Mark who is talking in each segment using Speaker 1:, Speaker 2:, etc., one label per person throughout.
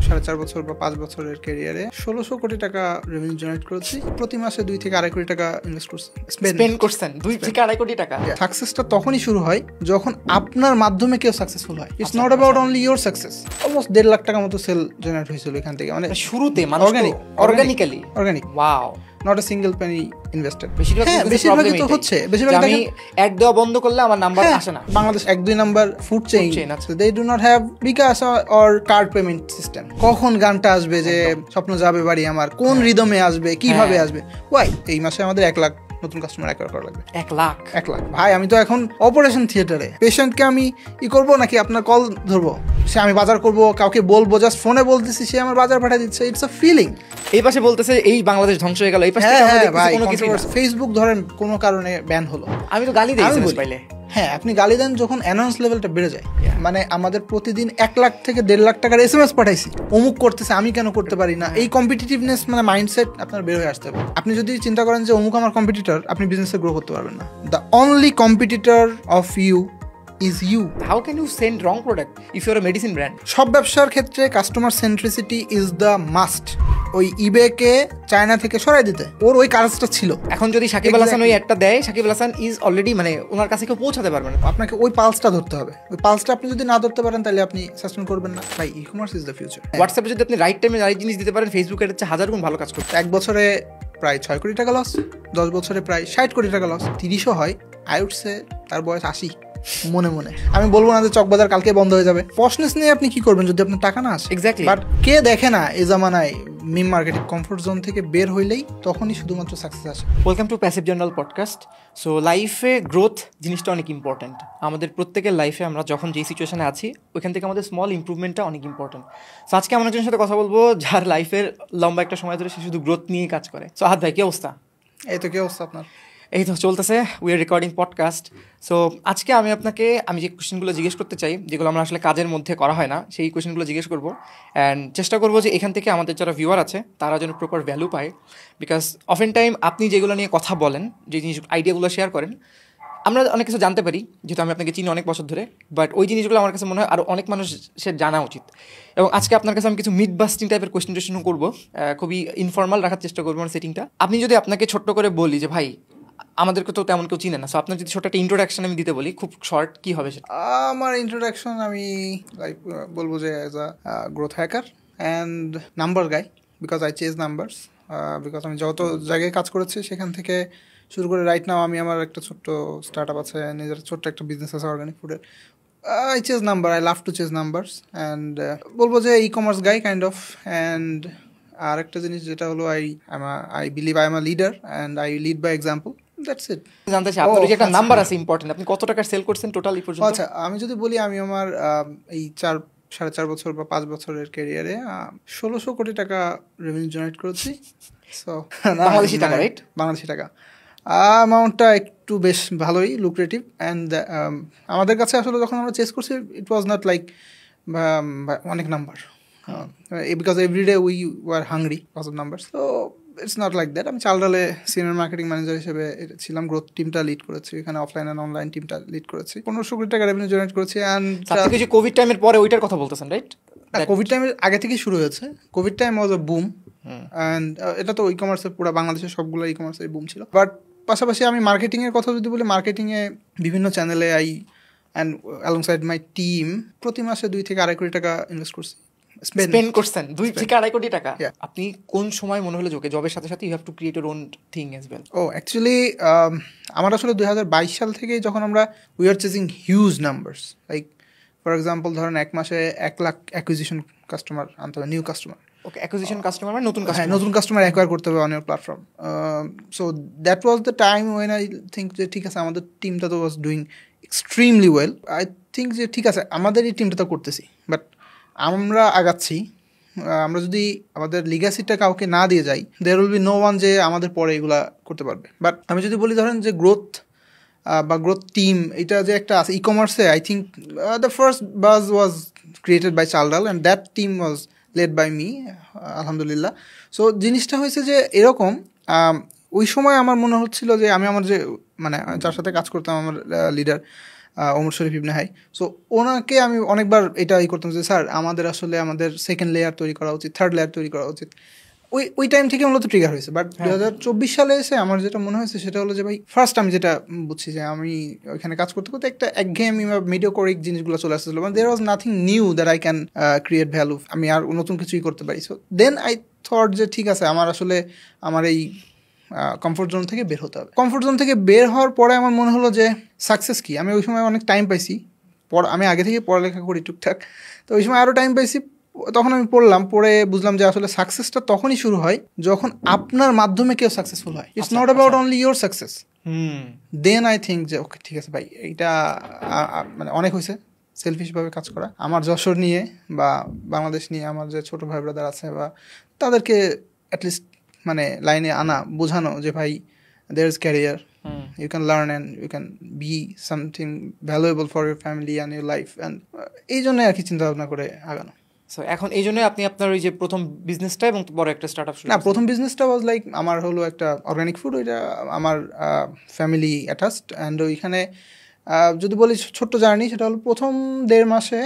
Speaker 1: 4.5 বছর বা 5 বছরের ক্যারিয়ারে 1600 কোটি টাকা রেভিনিউ জেনারেট করেছি। প্রতি মাসে 2 থেকে 2.5 কোটি টাকা ইনভেস্ট করছি,
Speaker 2: স্পেন্ড করছেন 2 থেকে 2.5 কোটি টাকা।
Speaker 1: সাকসেসটা তখনই শুরু হয় যখন আপনার মাধ্যমে কেউ সাকসেসফুল হয়। It's not about only your success. Almost 1.5 lakh টাকা মতো সেল জেনারেট হয়েছিল এখান থেকে, মানে
Speaker 2: শুরুতে organically. Wow,
Speaker 1: not a single Penney invested.
Speaker 2: বেশিরভাগই তো হচ্ছে, আমি অ্যাড দেওয়া বন্ধ করলে আমার নাম্বার আসে না।
Speaker 1: বাংলাদেশ 1-2 নাম্বার ফুড চেইন আছে, they do not have bKash or card payment system. কখন গানটা আসবে যে স্বপ্ন যাবে বাড়ি আমার, কোন রিদমে আসবে, কিভাবে আসবে, ওয়াই এই মাসে আমাদের 1 লাখ নতুন কাস্টমার অ্যাকোয়ার করা লাগবে।
Speaker 2: 1 লাখ
Speaker 1: ভাই, আমি তো এখন অপারেশন থিয়েটারে। পেশেন্টকে আমি করবো নাকি আপনার কল ধরবো, সে আমি বাজার করবো, কাউকে বলবো, জাস্ট ফোনে বলতেছি, সে আমার বাজার পাঠিয়ে দিচ্ছে। It's a feeling.
Speaker 2: এই পাশে বলতেছে এই বাংলাদেশ ধ্বংস হয়ে গেল, এই পাশে কোনো কিছু।
Speaker 1: ফেসবুক ধরেন কোনো কারণে ব্যান হলো,
Speaker 2: আমি তো গালি দিই পাইলে।
Speaker 1: হ্যাঁ, আপনি গালি দেন যখন অ্যানাউন্স লেভেলটা বেড়ে যায়। মানে আমাদের প্রতিদিন 1 লাখ থেকে 1.5 লাখ টাকার SMS পাঠাইছি, অমুক করতেছে আমি কেন করতে পারি না। এই কম্পিটিটিভনেস মানে মাইন্ডসেট আপনার বের হয়ে আসতে হবে। আপনি যদি চিন্তা করেন যে অমুক আমার কম্পিটিটর, আপনি বিজনেসে গ্রো করতে পারবেন না। The only competitor of you is you.
Speaker 2: How can you send wrong product if you're a medicine brand?
Speaker 1: সব ব্যবসার ক্ষেত্রে কাস্টমার সেন্ট্রিসিটি ইজ দ্য মাস্ট। ওই ইবেকে চায়না থেকে সরাই দিতে ওর ওই কাজটা ছিল।
Speaker 2: এখন যদি সাকিব আল হাসান ওই একটা দেয়, সাকিব আল হাসান ইজ অলরেডি, মানে ওনার কাছে কেউ পৌঁছাতে পারবে না।
Speaker 1: আপনাকে ওই পালসটা ধরতে হবে। ওই পালসটা আপনি যদি না ধরতে পারেন তাহলে আপনি সাস্টেইন করবেন না। ভাই, ই-কমার্স ইজ দ্য ফিউচার।
Speaker 2: হোয়াটসঅ্যাপে যদি আপনি রাইট টাইমে রাইট জিনিস দিতে পারেন, ফেসবুকের হচ্ছে 1000 গুণ ভালো কাজ করতে।
Speaker 1: 1 বছরে প্রায় 6 কোটি টাকা লস, 10 বছরে প্রায় 60 কোটি টাকা লস, 30ও হয়। আই উড সে তার বয়স 80। মনে আমি বলবো না যে চকবাজার কালকে বন্ধ হয়ে যাবে। পশনেস নিয়ে আপনি কি করবেন যদি আপনার টাকা না আসে?
Speaker 2: এক্স্যাক্টলি।
Speaker 1: বাট কে দেখে না এই জামানায় মিম মার্কেটিং কমফোর্ট জোন থেকে বের হইলেই তখনই শুধুমাত্র সাকসেস আসে।
Speaker 2: Welcome to passive journal podcast. So লাইফে গ্রোথ জিনিসটা অনেক ইম্পর্টেন্ট। আমাদের প্রত্যেকের লাইফে আমরা যখন যেই সিচুয়েশনে আছি ওইখান থেকে আমাদের স্মল ইম্প্রুভমেন্টটা অনেক ইম্পর্টেন্ট। সো আজকে আমরা একজনের সাথে কথা বলবো যার লাইফের লম্বা একটা সময় ধরে সে শুধু গ্রোথ নিয়েই কাজ করে। সো আহাদ ভাই, কি অবস্থা?
Speaker 1: এই তো, কি অবস্থা আপনার?
Speaker 2: এই তো চলতেছে, we are recording podcast. So আজকে আমি আপনাকে যে কোয়েশ্চেনগুলো জিজ্ঞেস করতে চাই, যেগুলো আমরা আসলে কাজের মধ্যে করা হয় না, সেই কোয়েশ্চেনগুলো জিজ্ঞেস করবো। অ্যান্ড চেষ্টা করবো যে এখান থেকে আমাদের যারা ভিউয়ার আছে তারা যেন প্রপার ভ্যালু পায়। বিকজ অফেন টাইম আপনি যেগুলো নিয়ে কথা বলেন, যে জিনিস আইডিয়াগুলো শেয়ার করেন, আমরা অনেক কিছু জানতে পারি, যেহেতু আমি আপনাকে চিনি অনেক বছর ধরে। বাট ওই জিনিসগুলো আমার কাছে মনে হয় আরও অনেক মানুষের জানা উচিত। এবং আজকে আপনার কাছে আমি কিছু মিথ বাস্টিং টাইপের কোয়েশ্চেন করবো, খুবই ইনফর্মাল রাখার চেষ্টা করবো আমার সেটিংটা। আপনি যদি আপনাকে ছোট্ট করে বলি যে ভাই আমাদেরকে তো তেমন কেউ চিনে না, সো আপনার যদি ছোট একটা ইন্ট্রোডাকশন আমি দিতে বলি, খুব শর্ট, কি হবে সেটা?
Speaker 1: আমার ইন্ট্রোডাকশন আমি লাইক বলবো যে as a growth hacker and number guy, because I chase numbers. Because আমি যত জায়গায় কাজ করেছি সেখান থেকে শুরু করে রাইট নাও আমি আমার একটা ছোট্ট স্টার্ট আপ আছে, নিজের ছোট্ট একটা বিজনেস আছে অর্গানিক ফুডের। I chase number, I love to chase numbers and বলবো যে e-commerce guy kind of. And আর একটা জিনিস যেটা হলো I believe I am a leader and I lead by example. That's it.
Speaker 2: জানতে চাই আপনার যে একটা নাম্বার আছে ইম্পর্টেন্ট, আপনি কত টাকা সেল করছেন টোটাল এই পর্যন্ত?
Speaker 1: আচ্ছা, আমি যদি বলি আমি আমার এই 4.5 বছর বা 5 বছরের ক্যারিয়ারে 1600 কোটি টাকা রেভিনিউ জেনারেট করেছি। সো
Speaker 2: বাংলাদেশি টাকা, রাইট?
Speaker 1: বাংলাদেশি টাকা। অ্যামাউন্টটা একটু বেশ ভালোই লুক্রেটিভ। অ্যান্ড আমাদের কাছে আসলে যখন আমরা চেস করছি ইট ওয়াজ নট লাইক অনেক number, because everyday we were hungry cause of number. So it's not like that. আমি চালডালে সিনিয়র মার্কেটিং ম্যানেজার হিসেবে ছিলাম, গ্রোথ টিমটা লিড করেছি, এখানে অফলাইন অ্যান্ড অনলাইন টিমটা লিড করেছি। 1500 কোটি টাকা রেভিনিউ জেনারেট করেছি। অ্যান্ড
Speaker 2: কোভিড টাইমের পরে ওইটার কথা বলতেছেন, রাইট?
Speaker 1: কোভিড টাইমের আগে থেকেই শুরু হয়েছে। Covid time was a broom. And এটা তো ই কমার্সের পুরো বাংলাদেশের সবগুলো ই কমার্সের বুম ছিল। বাট পাশাপাশি আমি মার্কেটিংয়ের কথা যদি বলি, মার্কেটিংয়ে বিভিন্ন চ্যানেলে অ্যান্ড অ্যালংসাইড মাই টিম প্রতি মাসে 2 থেকে 2.5 কোটি টাকা ইনভেস্ট করছি।
Speaker 2: স্পেন্ড করছেন 2 থেকে 2.5 কোটি টাকা। আপনি কোন সময় মনে হলো যে জবের সাথে সাথে you have to create your own thing as well?
Speaker 1: Actually আমার আসলে 2022 সাল থেকেই যখন আমরা we are chasing huge numbers, like for example ধরেন 1 মাসে 1 লাখ অ্যাকুইজিশন কাস্টমার আনতে হবে, new customer.
Speaker 2: Okay, acquisition customer মানে
Speaker 1: নতুন কাস্টমার অ্যাকোয়ার করতে হবে on your platform. So that was the time when I think যে ঠিক আছে আমাদের টিমটা তো was doing extremely well. I think যে ঠিক আছে আমাদের এই টিমটা তো করতেছি, বাট আমরা আগাচ্ছি। আমরা যদি আমাদের লিগ্যাসিটা কাউকে না দিয়ে যাই, there will be no one যে আমাদের পরে এগুলা করতে পারবে। বাট আমি যদি বলি ধরেন যে গ্রোথ বা গ্রোথ টিম এটা যে একটা আছে ই কমার্সে, I think the first buzz was created by Chaldal and that team was led by me, আলহামদুলিল্লাহ। সো জিনিসটা হয়েছে যে এরকম, ওই সময় আমার মনে হচ্ছিল যে আমি আমার যে মানে যার সাথে কাজ করতাম আমার লিডার, ওমর শরীফ ইবনে হাই। সো ওনাকে আমি অনেকবার এটা করতাম যে স্যার আমাদের আসলে আমাদের সেকেন্ড লেয়ার তৈরি করা উচিত, থার্ড লেয়ার তৈরি করা উচিত। ওই টাইম থেকে মূলত ট্রিগার হয়েছে। বাট 2024 সালে এসে আমার যেটা মনে হয়েছে সেটা হলো যে ভাই ফার্স্ট আমি যেটা বুঝছি যে আমি ওইখানে কাজ করতে করতে একটা একঘেয়েমি বা মিডিওকরিক জিনিসগুলো চলে আসতেছিল, মানে there was nothing new that I can create value, আমি আর নতুন কিছুই করতে পারি। সো দেন আই থট যে ঠিক আছে আমার আসলে আমার এই কমফোর্ট জোন থেকে বের হতে হবে। কমফোর্ট জোন থেকে বের হওয়ার পরে আমার মনে হলো যে সাকসেস কি। আমি ওই সময় অনেক টাইম পাইছি, আমি আগে থেকে পড়ালেখা করি টুকটাক, তো ওই সময় আরও টাইম পাইছি। তখন আমি পড়ে বুঝলাম যে আসলে সাকসেসটা তখনই শুরু হয় যখন আপনার মাধ্যমে কেউ সাকসেসফুল হয়। It's not about only your success. Then I think যে ওকে ঠিক আছে ভাই, এইটা মানে অনেক হয়েছে সেলফিশভাবে কাজ করা। আমার যশোর নিয়ে বা বাংলাদেশ নিয়ে আমার যে ছোটো ভাই ব্রাদার আছে বা তাদেরকে অ্যাটলিস্ট মানে লাইনে আনা, বোঝানো যে ভাই there is career, you can learn and you can be something valuable for your family and your life, and এই জন্য আর কি চিন্তা ভাবনা করে আগানো।
Speaker 2: সো এখন এই জন্য আপনি আপনার ওই যে প্রথম বিজনেসটা এবং বড় একটা স্টার্টআপ শুরু?
Speaker 1: না, প্রথম বিজনেসটা ওয়াজ লাইক আমার হলো একটা অর্গানিক ফুড, ওইটা আমার ফ্যামিলি অ্যাটাচড। অ্যান্ড ওইখানে যদি বলি ছোট্ট জার্নি, সেটা হলো প্রথম 1.5 মাসে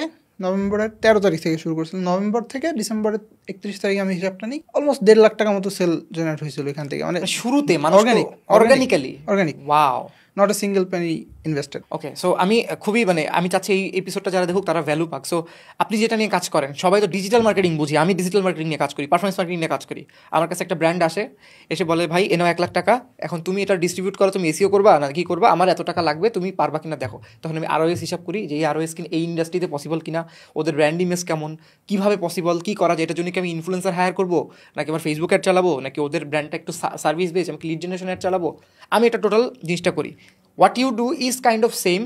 Speaker 1: নভেম্বরের 13 তারিখ থেকে শুরু করেছিলাম। নভেম্বর থেকে ডিসেম্বরের 31 তারিখ আমি হিসাবটা নিই, অলমোস্ট 1.5 লাখ টাকা মতো সেল জেনারেট হয়েছিল এখান থেকে। মানে
Speaker 2: শুরুতে
Speaker 1: organic,
Speaker 2: wow,
Speaker 1: not a single Penney invested.
Speaker 2: Okay, so আমি খুবই আমি চাচ্ছি এই এপিসোডটা যারা দেখুক তারা ভ্যালু পাক। সো আপনি যেটা নিয়ে কাজ করেন, সবাই তো ডিজিটাল মার্কেটিং বুঝি, আমি ডিজিটাল মার্কেটিং নিয়ে কাজ করি, পারফরমেন্স মার্কেটিং নিয়ে কাজ করি। আমার কাছে একটা ব্র্যান্ড আসে, এসে বলে ভাই এনাও 1 লাখ টাকা, এখন তুমি এটা ডিস্ট্রিবিউট করো, তুমি এসিও করবা না কি করবা, আমার এত টাকা লাগবে, তুমি পারবা কিনা দেখো। তখন আমি আরওএস হিসাব করি যে এই আরওএস কিনা এই ইন্ডাস্ট্রিতে পসিবল কিনা, ওদের ব্র্যান্ড ইমেজ কেমন, কীভাবে পসিবল, কী করা যায়, এটার জন্য কি আমি ইনফ্লুয়েন্সার হায়ার করবো, নাকি আমার ফেসবুক অ্যাড চালাবো, নাকি ওদের ব্র্যান্ডটা একটু সার্ভিস বেস, আমি লিড জেনারেশন অ্যাড চালাবো। আমি এটা টোটাল জিনিসটা করি। What you do is kind of same,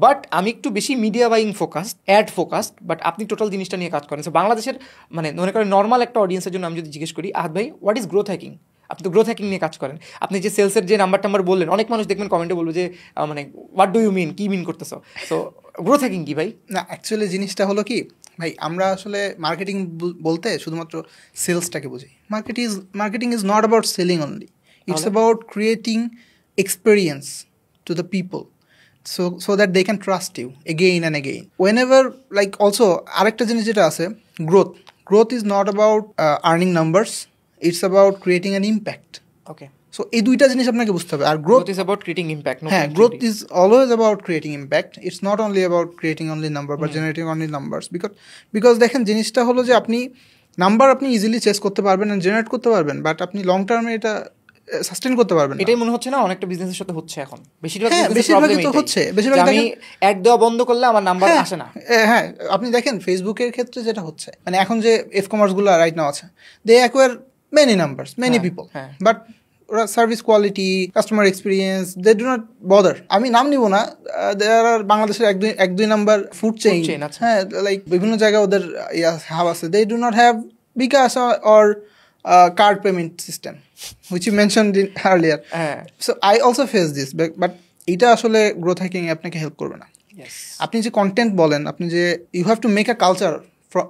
Speaker 2: but আমি একটু বেশি media buying focused, ad focused, but আপনি টোটাল জিনিসটা নিয়ে কাজ করেন। সো বাংলাদেশের মনে করেন নর্মাল একটা অডিয়েন্সের জন্য আমি যদি জিজ্ঞেস করি, আহাদ ভাই হোয়াট ইজ গ্রোথ হ্যাকিং, আপনি তো গ্রোথ হ্যাকিং নিয়ে কাজ করেন। আপনি যে সেলসের যে নাম্বার বললেন, অনেক মানুষ দেখবেন কমেন্টে বলবো যে হোয়াট ডু ইউ মিন, কী মিন করতেছো। সো গ্রোথ হ্যাকিং কি ভাই?
Speaker 1: না, অ্যাকচুয়ালি জিনিসটা হলো কি ভাই, আমরা আসলে মার্কেটিং বলতে শুধুমাত্র সেলসটাকে বুঝি। Marketing is not about selling only, it's about creating experience to the people so that they can trust you again and again whenever, like also arekta jinis jeta ache, growth is not about earning numbers, it's about creating an impact.
Speaker 2: Okay,
Speaker 1: so ei duita jinis apnake bujhte hobe. Ar growth
Speaker 2: is about creating impact.
Speaker 1: Growth is always about creating impact. It's not only about creating only number but generating only numbers, because dekhen jinishta holo je apni number apni easily chase korte parben and generate korte parben, but apni long term e eta sustain করতে পারবেন।
Speaker 2: এটাই মনে হচ্ছে না অনেকটা বিজনেসের সাথে হচ্ছে এখন,
Speaker 1: বেশিরভাগই তো হচ্ছে।
Speaker 2: আমি অ্যাড দেওয়া বন্ধ করলে আমার নাম্বার আসে না।
Speaker 1: হ্যাঁ, আপনি দেখেন ফেসবুকের ক্ষেত্রে যেটা হচ্ছে, মানে এখন যে এফ কমার্স গুলো রাইট নাও আছে, they acquire many numbers, many people, but ওরা service quality, customer experience, they do not bother. আমি নাম নিব না, দেয়ার আর বাংলাদেশের এক দুই নাম্বার ফুড চেইন, হ্যাঁ, লাইক বিভিন্ন জায়গায় ওদের হাব আছে, they do not have bKash or card payment system which you mentioned in earlier. So I also face this, but এটা আসলে growth hacking এ আপনাকে হেল্প করবে না। আপনি যে কন্টেন্ট বলেন, আপনি যে you have to make a culture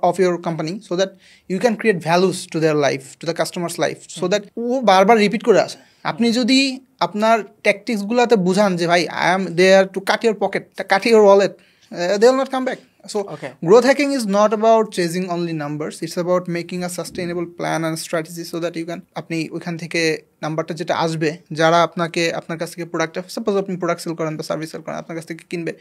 Speaker 1: of your company so that you can create values to their life, to the customer's life, so that ও বারবার রিপিট করে আসে। আপনি যদি আপনার ট্যাকটিক্স গুলাতে বুঝান যে ভাই I am there to cut your pocket, to cut your wallet, they will not come back. So growth hacking is not about chasing only numbers, it's about making a sustainable plan and strategy so that you can আপনি ওইখান থেকে নাম্বারটা যেটা আসবে, যারা আপনার কাছ থেকে প্রোডাক্ট, সাপোজ আপনি প্রোডাক্ট সেল করেন বা সার্ভিস সেল করেন, আপনার কাছ থেকে কিনবে,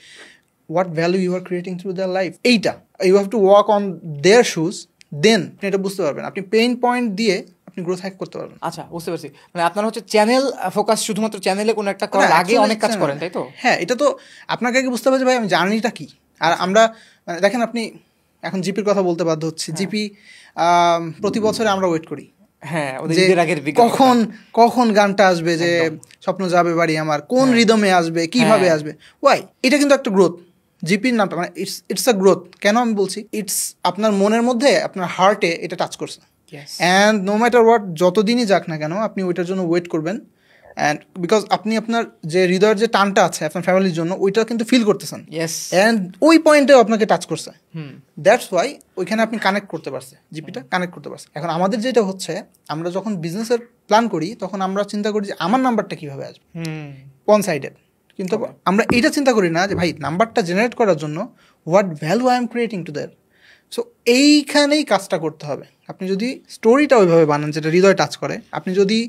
Speaker 1: what value you are creating through their life, এইটা you have to walk on their shoes, then আপনি এটা বুঝতে পারবেন, আপনি পেইন পয়েন্ট দিয়ে আপনি গ্রোথ হ্যাক করতে পারবেন।
Speaker 2: আচ্ছা, বুঝতে পারছি। মানে আপনার হচ্ছে চ্যানেল ফোকাস, শুধুমাত্র চ্যানেলে কোনো একটা করার আগে অনেক কাজ করেন, তাই তো? হ্যাঁ,
Speaker 1: এটা তো আপনাকে আগে বুঝতে হবে যে ভাই আমি জার্নিটা কি। আর আমরা মানে দেখেন, আপনি এখন জিপির কথা বলতে বাধ্য হচ্ছি। জিপি প্রতি বছরে আমরা ওয়েট করি,
Speaker 2: হ্যাঁ,
Speaker 1: কখন গানটা আসবে, যে স্বপ্ন যাবে বাড়ি আমার, কোন রিদমে আসবে, কিভাবে আসবে, ওয়াই। এটা কিন্তু একটা গ্রোথ। জিপির নামটা মানে ইটস আ গ্রোথ। কেন আমি বলছি ইটস, আপনার মনের মধ্যে, আপনার হার্টে এটা টাচ করছে, অ্যান্ড নো ম্যাটার হোয়াট, যতদিনই যাক না কেন আপনি ওইটার জন্য ওয়েট করবেন। অ্যান্ড বিকজ আপনি আপনার যে হৃদয়ের যে টানটা আছে আপনার ফ্যামিলির জন্য, ওইটা কিন্তু ফিল করতেছেন, অ্যান্ড ওই পয়েন্টেও আপনাকে টাচ করছে। দ্যাটস ওয়াই ওইখানে আপনি কানেক্ট করতে পারছে, জিপিটা কানেক্ট করতে পারছে। এখন আমাদের যেটা হচ্ছে, আমরা যখন বিজনেসের প্ল্যান করি তখন আমরা চিন্তা করি যে আমার নাম্বারটা কীভাবে আসবে, ওয়ান সাইডেড, কিন্তু আমরা এইটা চিন্তা করি না যে ভাই নাম্বারটা জেনারেট করার জন্য what value I am creating to that. So এইখানেই কাজটা করতে হবে। আপনি যদি স্টোরিটা ওইভাবে বানান যেটা হৃদয় টাচ করে, আপনি যদি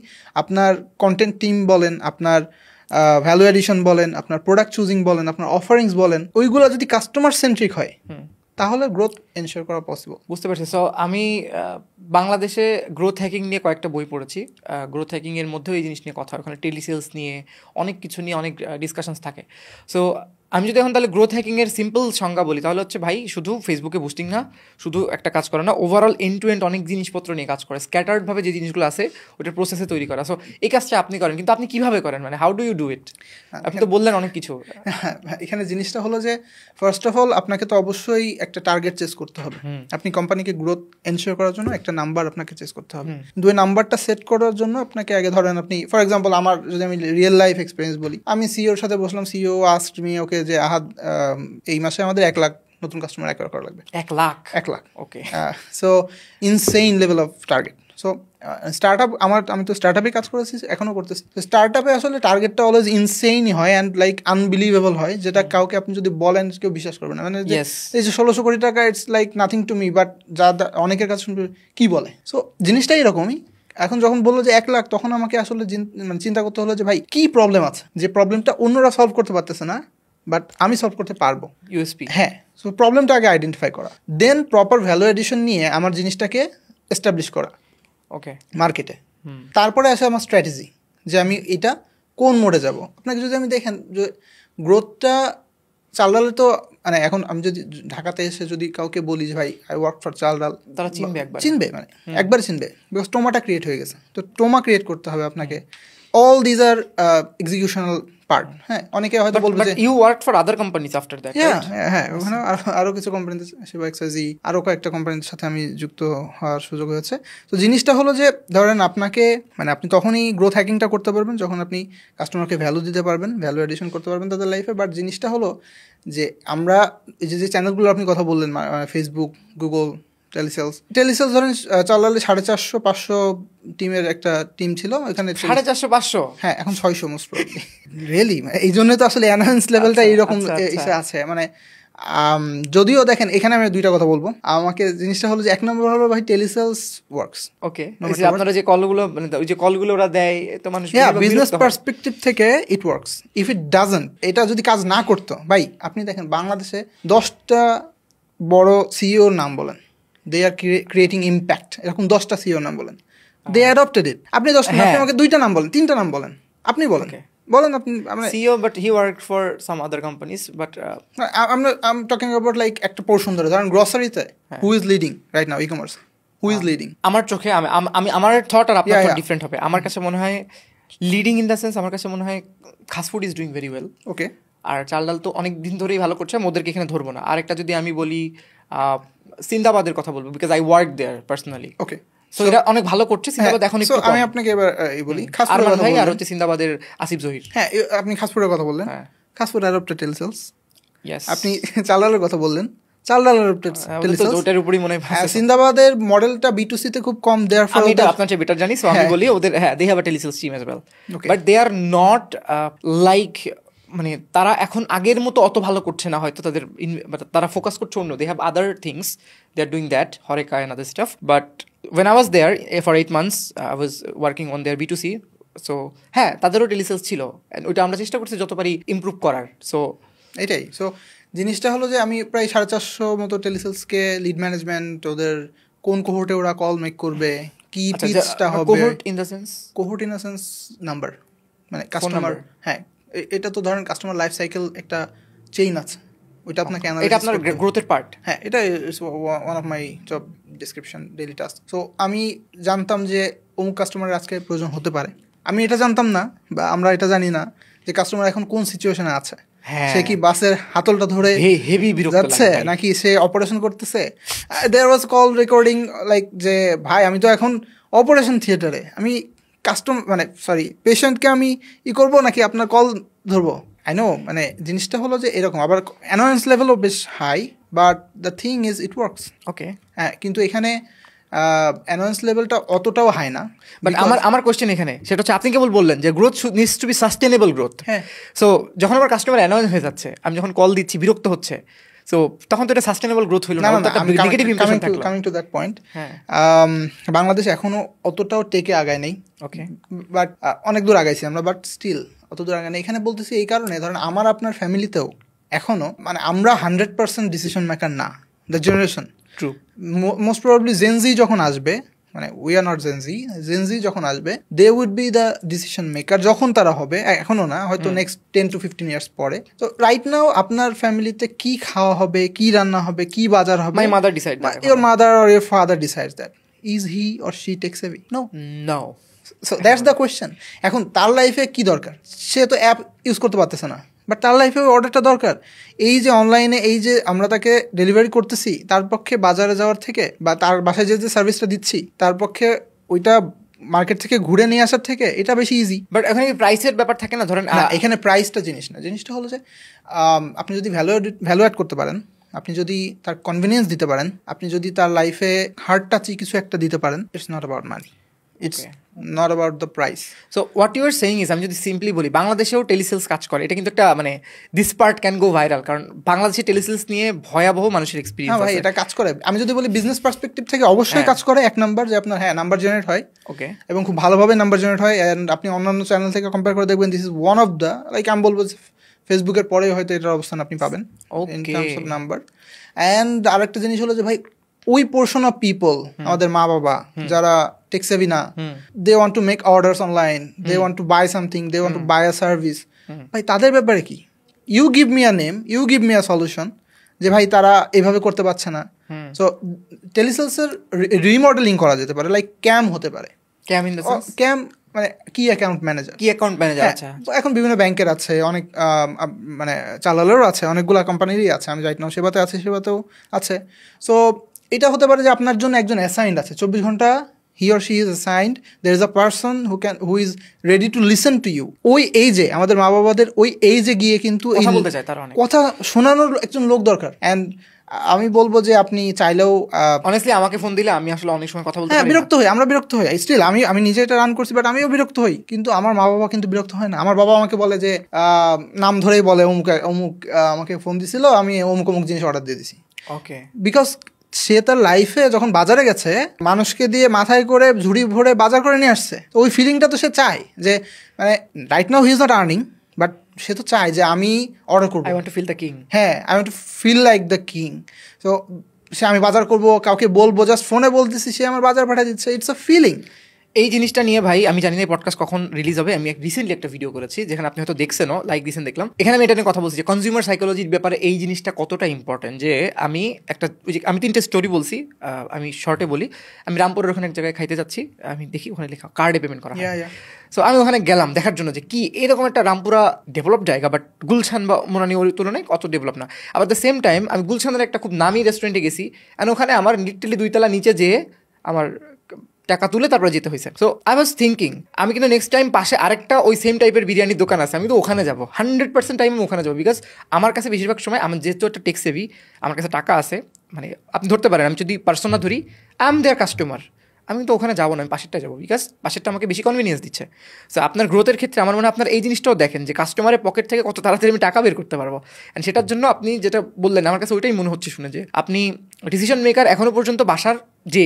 Speaker 1: আপনার কন্টেন্ট টিম বলেন, আপনার ভ্যালু এডিশন বলেন, আপনার প্রোডাক্ট চুজিং বলেন, আপনার অফারিংস বলেন, ওইগুলো যদি কাস্টমার সেন্ট্রিক হয় তাহলে গ্রোথ এনশিওর করা পসিবল।
Speaker 2: বুঝতে পারছি। সো আমি বাংলাদেশে গ্রোথ হ্যাকিং নিয়ে কয়েকটা বই পড়েছি। গ্রোথ হ্যাকিংয়ের মধ্যেও এই জিনিস নিয়ে কথা, ওখানে টেলিসেলস নিয়ে অনেক কিছু নিয়ে অনেক ডিসকাশনস থাকে। সো আমি যদি এখন তাহলে গ্রোথ হ্যাকিংয়ের সিম্পল সংজ্ঞা বলি তাহলে হচ্ছে ভাই শুধু ফেসবুকে বুস্টিং না, শুধু একটা কাজ করে না, ওভারঅল এন্ড টু এন্ড অনেক জিনিসপত্র নিয়ে কাজ করে, স্ক্যাটার্ডভাবে যে জিনিসগুলো আছে ওটার প্রসেসে তৈরি করা। সো এই কাজটা আপনি করেন, কিন্তু আপনি কীভাবে করেন, মানে how do you do it? আপনি তো বললেন অনেক কিছু।
Speaker 1: এখানে জিনিসটা হলো যে ফার্স্ট অফ অল আপনাকে তো অবশ্যই একটা টার্গেট চেস করতে হবে। আপনি কোম্পানিকে গ্রোথ এনশিওর করার জন্য একটা নাম্বার আপনাকে চেস করতে হবে। দুই নাম্বারটা সেট করার জন্য আপনাকে আগে ধরেন, আপনি ফর এক্সাম্পল আমার যদি আমি রিয়েল লাইফ এক্সপিরিয়েন্স বলি, আমি সিইওর সাথে বসলাম, সিইও আস্কড মি ওকে যে আহাদ এই মাসে আমাদের 1 লাখ নতুন কাস্টমার অ্যাকোয়ার করা লাগবে।
Speaker 2: 1 lakh?
Speaker 1: Okay. So insane level of target. So start up, আমি তো স্টার্ট আপে কাজ করেছি, এখনও করতেছি। স্টার্ট আপে আসলে টার্গেটটা অলওয়েজ ইনসেইনই হয় অ্যান্ড লাইক আনবিলিভেবল হয়, যেটা কাউকে আপনি যদি বলেন কেউ বিশ্বাস করবে না। মানে এই যে 1600 কোটি টাকা, it's like nothing to me, but যা অনেকের কাছে শুনবে কি বলে। সো জিনিসটা এরকমই। এখন যখন বললো যে 1 লাখ, তখন আমাকে আসলে মানে চিন্তা করতে হলো যে ভাই কি প্রবলেম আছে, যে প্রবলেমটা অন্যরা সলভ করতে পারতেছে না বাট আমি সলভ করতে পারবো।
Speaker 2: ইউএসপি।
Speaker 1: হ্যাঁ, সো প্রবলেমটা আগে আইডেন্টিফাই করা, দেন প্রপার ভ্যালু এডিশন নিয়ে আমার জিনিসটাকে এস্টাবলিশ করা
Speaker 2: ওকে মার্কেটে।
Speaker 1: তারপরে আসে আমার স্ট্র্যাটেজি, যে আমি এটা কোন মোডে যাব। আপনাকে যদি আমি দেখেন যে গ্রোথটা চাল ডালে, তো মানে এখন আমি যদি ঢাকাতে এসে যদি কাউকে বলি যে ভাই আই ওয়ার্ক ফর চাল ডাল,
Speaker 2: তারা
Speaker 1: চিনবে, মানে একবার চিনবে, বিকজ টোমাটা ক্রিয়েট হয়ে গেছে। তো টোমা ক্রিয়েট করতে হবে আপনাকে। All these are executional part. হ্যাঁ, অনেকে হয়তো বলবে যে
Speaker 2: you work for other companies after that.
Speaker 1: হ্যাঁ, ওখানে আরো কিছু কোম্পানিতে, সেবা এক্সাইজি, আরো কয়েকটা কোম্পানির সাথে আমি যুক্ত হওয়ার সুযোগ হয়েছে। তো জিনিসটা হলো যে ধরেন আপনাকে, মানে আপনি তখনই গ্রোথ হ্যাকিংটা করতে পারবেন যখন আপনি কাস্টমারকে ভ্যালু দিতে পারবেন, ভ্যালু এডিশন করতে পারবেন তাদের লাইফে। বাট জিনিসটা হলো যে আমরা এই যে চ্যানেলগুলো আপনি কথা বললেন, ফেসবুক, গুগল, টেলিসেলস ধরেন চালালে 450-500 টিমের একটা টিম ছিল এখানে।
Speaker 2: 450-500?
Speaker 1: হ্যাঁ, এখন 600 মোস্ট প্রবাবলি। রিয়েলি, এই জন্য তো আসলে এনহ্যান্স লেভেলটা এইরকম আছে। মানে যদিও দেখেন এখানে আমি দুইটা কথা বলবো। আমাকে জিনিসটা হলো যে 1 নম্বর হলো ভাই টেলিসেলস ওয়ার্কস।
Speaker 2: ওকে, আপনারা যে কলগুলো, মানে ওই যে কলগুলো ওরা দেয়, তো মানুষ
Speaker 1: বিজনেস পার্সপেক্টিভ থেকে it works. If it doesn't, এটা যদি কাজ না করতো, ভাই আপনি দেখেন বাংলাদেশে 10টা বড় সিইওর নাম বলেন, দে আর ক্রিয়েটিং ইম্প্যাক্ট, এরকম 10টা সিইওর নাম বলেন, দে অ্যাডপ্টেড ইট। আপনি 10টা, আপনি আমাকে 2টা নাম বলেন, 3টা নাম বলেন, আপনি বলেন আপনি
Speaker 2: CEO, but he worked for some other companies. But
Speaker 1: I am talking about like একটা পোরশন ধরে ধরেন গ্রসারিতে, who is leading right now e-commerce, who is leading?
Speaker 2: আমার চোখে, আমি আমার থট আর আপনার থট ডিফারেন্ট হবে। আমার কাছে মনে হয় লিডিং ইন দ্য সেন্স, আমার কাছে মনে হয় Khaas Food is doing very well.
Speaker 1: ওকে,
Speaker 2: আর চাল ডাল তো অনেক দিন ধরেই ভালো করছে, ওদেরকে এখানে ধরবো না। আরেকটা যদি আমি বলি, সিন্দাবাদের কথা বলবো, because I work there personally.
Speaker 1: Okay,
Speaker 2: so এটা অনেক ভালো করছে সিন্দাবাদ এখন একটু।
Speaker 1: আমি আপনাকে এবার বলি খাসফুডের কথা
Speaker 2: বলি, আর হচ্ছে সিন্দাবাদের আসিফ জহির।
Speaker 1: হ্যাঁ, আপনি খাসফুডের কথা বললেন, খাসফুড অ্যাডপ্টেড টেলিসেলস।
Speaker 2: ইয়েস।
Speaker 1: আপনি চালডালের কথা বললেন, চালডাল অ্যাডপ্টেড টেলিসেলস।
Speaker 2: ওটার উপরই মনে হয়
Speaker 1: সিন্দাবাদের মডেলটা B2C তে খুব কম, দেয়ারফর
Speaker 2: আমি এটা আপনার চেয়ে বেটার জানি। সো আমি বলি ওদের, হ্যাঁ, they have a telesales team as well, but they are not like, মানে তারা এখন আগের মতো অত ভালো করছে না হয়তো, তারা ফোকাস করছে অন্য, they have other things, they are doing that, HoReCa and other stuff. But when I was there for 8 months, I was working on their B2C. So হ্যাঁ, তাদেরও টেলিসেলস ছিল, ওইটা আমরা চেষ্টা করছি যত পারি ইমপ্রুভ করার। সো
Speaker 1: এটাই। সো জিনিসটা হলো যে আমি প্রায় 450 মতো টেলিসেলসকে লিড ম্যানেজমেন্ট, ওদের কোন কোহোর্টে ওরা কল মেক করবে, কি পিচটা হবে,
Speaker 2: cohort in the sense
Speaker 1: number, মানে কাস্টমার। হ্যাঁ, এটা তো ধরেন কাস্টমার লাইফ সাইকেল একটা চেইন আছে, ওইটা আপনাকে অ্যানালাইজ,
Speaker 2: এটা আপনার গ্রোথের পার্ট।
Speaker 1: হ্যাঁ, এটা one of my job description, daily task. So আমি জানতাম যে অমুক কাস্টমারের আজকে প্রয়োজন হতে পারে, আমি এটা জানতাম না, বা আমরা এটা জানি না যে কাস্টমার এখন কোন সিচুয়েশনে আছে। সে কি বাসের হাতলটা ধরে
Speaker 2: হেভি
Speaker 1: যাচ্ছে, নাকি সে অপারেশন করতেছে। দেয়ার ওয়াজ কল রেকর্ডিং লাইক যে ভাই আমি তো এখন অপারেশন থিয়েটারে, আমি পেশেন্টকে আমি করবো নাকি আপনার কল ধরবো। আই নো, মানে জিনিসটা হলো যে এরকম। আবার অ্যানোয়েন্স লেভেলও বেশ high, but the thing is it works.
Speaker 2: Okay,
Speaker 1: হ্যাঁ, কিন্তু এখানে অ্যানোয়েন্স লেভেলটা অতটাও হাই না।
Speaker 2: বাট আমার কোয়েশ্চেন এখানে সেটা হচ্ছে, আপনি কেবল বললেন যে growth needs to be sustainable growth.
Speaker 1: হ্যাঁ,
Speaker 2: সো যখন আমার কাস্টমার অ্যানোয়েন্স হয়ে যাচ্ছে, আমি যখন কল দিচ্ছি বিরক্ত হচ্ছে, সো তখন তো এটা সাস্টেনেবল গ্রোথ হইল না, একটা নেগেটিভ ইমপ্রেশন থাকলো।
Speaker 1: কামিং টু দ্যাট পয়েন্ট,
Speaker 2: হ্যাঁ,
Speaker 1: বাংলাদেশ এখনো অতটাও টেকে আগায় নেই।
Speaker 2: ওকে,
Speaker 1: বাট অনেক দূর আগাইছি আমরা, বাট স্টিল অত দূর আগায় নেই। এখানে বলতেছি এই কারণে, ধরেন আমার আপনার ফ্যামিলিতেও এখনো মানে আমরা 100% ডিসিশন মেকার না, the generation.
Speaker 2: True.
Speaker 1: Most probably Gen Z যখন আসবে, মানে উই আর নট জেনজি যখন আসবে, they would be the decision maker যখন তারা হবে, এখনো না, হয়তো নেক্সট 10 to 15 ইয়ার্স পরে। তো রাইট নাও আপনার ফ্যামিলিতে কি খাওয়া হবে, কি রান্না হবে, কি বাজার হবে,
Speaker 2: my mother decide,
Speaker 1: your mother or your father decides that. Is he or she tech savvy? No. So that's the question. এখন তার লাইফে কি দরকার? সে তো অ্যাপ ইউজ করতে পারতেছে না, বাট তার লাইফে অর্ডারটা দরকার। এই যে অনলাইনে এই যে আমরা তাকে ডেলিভারি করতেছি, তার পক্ষে বাজারে যাওয়ার থেকে বা তার বাসায় যে সার্ভিসটা দিচ্ছি, তার পক্ষে ওইটা মার্কেট থেকে ঘুরে নিয়ে আসার থেকে এটা বেশি ইজি।
Speaker 2: বাট এখানে প্রাইসের ব্যাপার থাকে না, ধরেন
Speaker 1: এখানে প্রাইসটা জিনিস না, জিনিসটা হলো যে আপনি যদি ভ্যালু অ্যাড করতে পারেন, আপনি যদি তার কনভিনিয়েন্স দিতে পারেন, আপনি যদি তার লাইফে হার্ট টাচি কিছু একটা দিতে পারেন, it's not about money, it's not about the price.
Speaker 2: So what you are saying is, আমি যদি সিম্পলি বলি, বাংলাদেশেও টেলিসেলস কাজ করে, এটা কিন্তু একটা মানে this part can go viral, কারণ বাংলাদেশে টেলিসেলস নিয়ে ভয়াবহ মানুষের এক্সপিরিয়েন্স আছে।
Speaker 1: এটা কাজ করে। আমি যদি বলি বিজনেস পার্সপেক্টিভ থেকে অবশ্যই কাজ করে। এক নাম্বার যে আপনার নাম্বার জেনারেট হয়, ওকে, এবং খুব ভালোভাবে নাম্বার জেনারেট হয়। অ্যান্ড আপনি অন্যান্য চ্যানেল থেকে কম্পেয়ার করে দেখবেন, this is one of the, like আমি বলবো ফেসবুকের পরে হয়তো এটার অবস্থান আপনি পাবেন in terms of number. And আরেকটা জিনিস হলো যে ভাই, ওই পোর্শন অফ পিপল, আমাদের মা বাবা যারা টেক সেভি না, they want to make orders online, they want to buy something, they want to buy a service, ভাই তাদের ব্যাপারে কি? You give me a name, you give me a solution, যে ভাই তারা এভাবে করতে পারছে না। সো টেলিসেলসের রিমডেলিং করা যেতে পারে, লাইক ক্যাম হতে পারে। ক্যাম মানে কি অ্যাকাউন্ট ম্যানেজার, আচ্ছা, এখন বিভিন্ন ব্যাংকের আছে, অনেক মানে চালালেরও আছে, অনেকগুলো কোম্পানিরই আছে। আমি রাইট নাও সেবাতে আছি, সেবাতেও আছে। সো এটা হতে পারে যে আপনার জন্য একজন অ্যাসাইন্ড আছে 24 ঘন্টা, he or she is assigned, there is a person who is ready to listen to you. ওই এইজে আমাদের মা বাবাদের ওই এইজে গিয়ে কিন্তু কথা শোনানোর একজন লোক দরকার। অ্যান্ড আমি বলবো যে আপনি চাইলেও
Speaker 2: অনেস্টলি আমাকে ফোন দিলে আমি আসলে অনেক সময় কথা বলতে পারি,
Speaker 1: বিরক্ত হই, আমরা বিরক্ত হই স্টিল। আমি নিজে এটা রান করছি, বাট আমিও বিরক্ত হই, কিন্তু আমার মা বাবা কিন্তু বিরক্ত হয় না। আমার বাবা আমাকে বলে যে নাম ধরেই বলে, অমুক আমাকে ফোন দিছিল, আমি অমুক জিনিস অর্ডার দিয়ে দিছি।
Speaker 2: ওকে,
Speaker 1: বিকজ সে তার লাইফে যখন বাজারে গেছে, মানুষকে দিয়ে মাথায় করে ঝুড়ি ভরে বাজার করে নিয়ে আসছে, তো ওই ফিলিংটা তো সে চায় যে, মানে right now he is not earning, but সে তো চায় যে আমি অর্ডার করবো,
Speaker 2: I want to feel the king.
Speaker 1: হ্যাঁ, I want to feel like the king. So সে আমি বাজার করবো, কাউকে বলবো, জাস্ট ফোনে বলতেছি, সে আমার বাজার পাঠিয়ে দিচ্ছে, ইটস আ ফিলিং।
Speaker 2: এই জিনিসটা নিয়ে ভাই আমি জানি না এই পডকাস্ট কখন রিলিজ হবে। আমি রিসেন্টলি একটা ভিডিও করেছি, যেখানে আপনি হয়তো দেখছেনও, লাইক দিয়েছেন দেখলাম। এখানে আমি এটা নিয়ে কথা বলছি যে কনজিউমার সাইকোলজির ব্যাপারে এই জিনিসটা কতটা ইম্পর্টেন্ট। যে আমি 3টে স্টোরি বলছি, আমি শর্টে বলি। আমি রামপুরের ওখানে এক জায়গায় খাইতে যাচ্ছি, আমি দেখি ওখানে লেখা কার্ডে পেমেন্ট করা হয়। সো আমি ওখানে গেলাম দেখার জন্য যে কি এরকম একটা রামপুরা ডেভেলপ জায়গা, বাট গুলশান বা মোনানি ওর তুলনায় অত ডেভেলপ না। আবার দ্য সেম টাইম আমি গুলশানের একটা খুব নামি রেস্টুরেন্টে গেছি, অ্যান্ড ওখানে আমার লিটারালি 2 তলা নিচে যেয়ে আমার টাকা তুলে তারপরে যেতে হয়েছে। সো আই ওয়াজ থিঙ্কিং, আমি কিন্তু নেক্সট টাইম পাশে আরেকটা ওই সেম টাইপের বিরিয়ানির দোকান আছে, আমি তো ওখানে যাবো 100% টাইম ওখানে যাবো। বিকজ আমার কাছে বেশিরভাগ সময়, আমার যেহেতু একটা টেক সেভি, আমার কাছে টাকা আছে, মানে আপনি ধরতে পারেন, আমি যদি পার্সোনা ধরি, আই এম দেয়ার কাস্টমার, আমি তো ওখানে যাবো না, আমি পাশেরটা যাবো, বিকজ পাশেরটা আমাকে বেশি কনভিনিয়েন্স দিচ্ছে। সো আপনার গ্রোথের ক্ষেত্রে আমার মনে হয় আপনার এই জিনিসটাও দেখেন যে কাস্টমারের পকেট থেকে কত তাড়াতাড়ি আমি টাকা বের করতে পারবো। অ্যান্ড সেটার জন্য আপনি যেটা বললেন, আমার কাছে ওইটাই মনে হচ্ছে শুনে, যে আপনি ডিসিশন মেকার এখনো পর্যন্ত বাসার, যে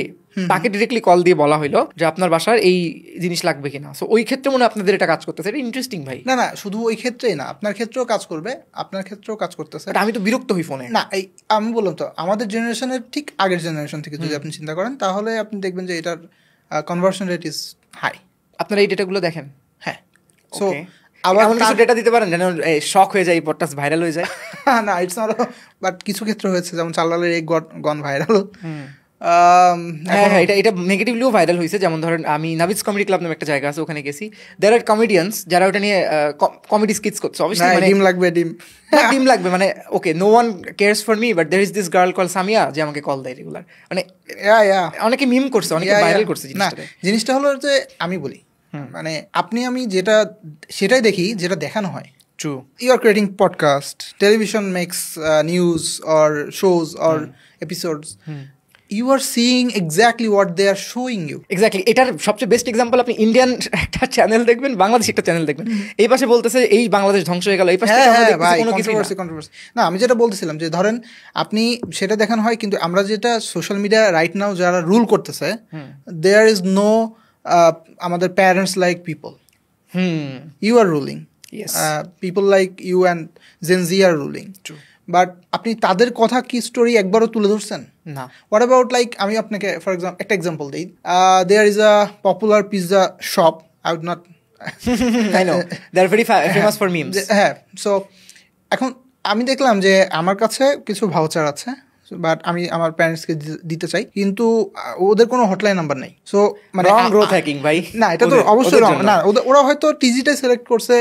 Speaker 2: তাকে ডিরেক্টলি কল দিয়ে বলা হইলো যে আপনার বাসার এই জিনিস লাগবে কিনা। সো ওই ক্ষেত্রে মনে হয় আপনাদের এটা কাজ করতেছে, এটা ইন্টারেস্টিং ভাই।
Speaker 1: না, শুধু ওই ক্ষেত্রেই না, আপনার ক্ষেত্রেও কাজ করবে, আপনার ক্ষেত্রেও কাজ করতেছে।
Speaker 2: আমি তো বিরক্ত হই ফোনে।
Speaker 1: না, এই আমি বললাম তো, আমাদের জেনারেশনের ঠিক আগের জেনারেশন থেকে যদি আপনি চিন্তা করেন, তাহলে আপনি দেখবেন যে এটার কনভার্সন রেট ইজ হাই।
Speaker 2: আপনারা এই ডেটাগুলো দেখেন?
Speaker 1: হ্যাঁ। সো
Speaker 2: আবার কিছু ডেটা দিতে পারেন যেন শক হয়ে যায়, পডকাস্ট ভাইরাল হয়ে যায়?
Speaker 1: না, ইটস নট, বাট কিছু ক্ষেত্রে হয়েছে, যেমন চাল্লালের এক গন ভাইরাল।
Speaker 2: হ্যাঁ, এটা নেগেটিভলিও ভাইরাল হয়েছে। যেমন ধরেন, আমি নাভিজ কমেডি ক্লাব নামে একটা জায়গা আছে, ওখানে গেছি, দেয়ার আর কমেডিয়ান্স যারা ওটা নিয়ে কমেডি স্কিটস করছে। অবশ্যই মানে ডিম লাগবে, মানে okay, no one cares for me, but there is this girl call Samia, যে আমাকে কল দেয় রেগুলার, মানে অনেকে মিম করছে, অনেকে ভাইরাল করছে।
Speaker 1: জিনিসটা হলো যে আমি বলি, মানে আপনি আমি যেটা সেটাই দেখি, যেটা দেখানো হয়।
Speaker 2: True,
Speaker 1: you are creating podcast, television makes news or shows or episodes, you are seeing exactly what they are showing you.
Speaker 2: Exactly, এটার সবচেয়ে বেস্ট এক্সাম্পল আপনি ইন্ডিয়ান একটা চ্যানেল দেখবেন, বাংলাদেশ একটা চ্যানেল দেখবেন, এই পাশে বলতেছে এই বাংলাদেশ ধ্বংস হয়ে গেল, এই পাশে কোনো কিছু
Speaker 1: না। আমি যেটা বলতেছিলাম যে ধরেন আপনি সেটা দেখানো হয়, কিন্তু আমরা যেটা সোশ্যাল মিডিয়া রাইট নাও যারা রুল করতেছে, দেয়ার ইজ নো আমাদের parents like people, you are ruling, people like you and Gen Z are ruling. But আপনি তাদের কথা কি স্টোরি একবারও তুলে ধরছেন
Speaker 2: না।
Speaker 1: হোয়াট অ্যাবাউট লাইক আমি আপনাকে ফর এক্সাম্পল একটা এক্সাম্পল দিই, there is a popular pizza shop, I would not,
Speaker 2: I know they are very famous for memes.
Speaker 1: হ্যাঁ, সো এখন আমি দেখলাম যে আমার কাছে কিছু ভাউচার আছে, বাট আমি আমার প্যারেন্টসকে দিতে চাই, কিন্তু ওদের কোনো হটলাইন নাম্বার নেই। সো মানে
Speaker 2: গ্রোথ হ্যাকিং ভাই,
Speaker 1: না, এটা তো অবশ্যই রং না। ওরা হয়তো টিজিটাই সিলেক্ট করছে,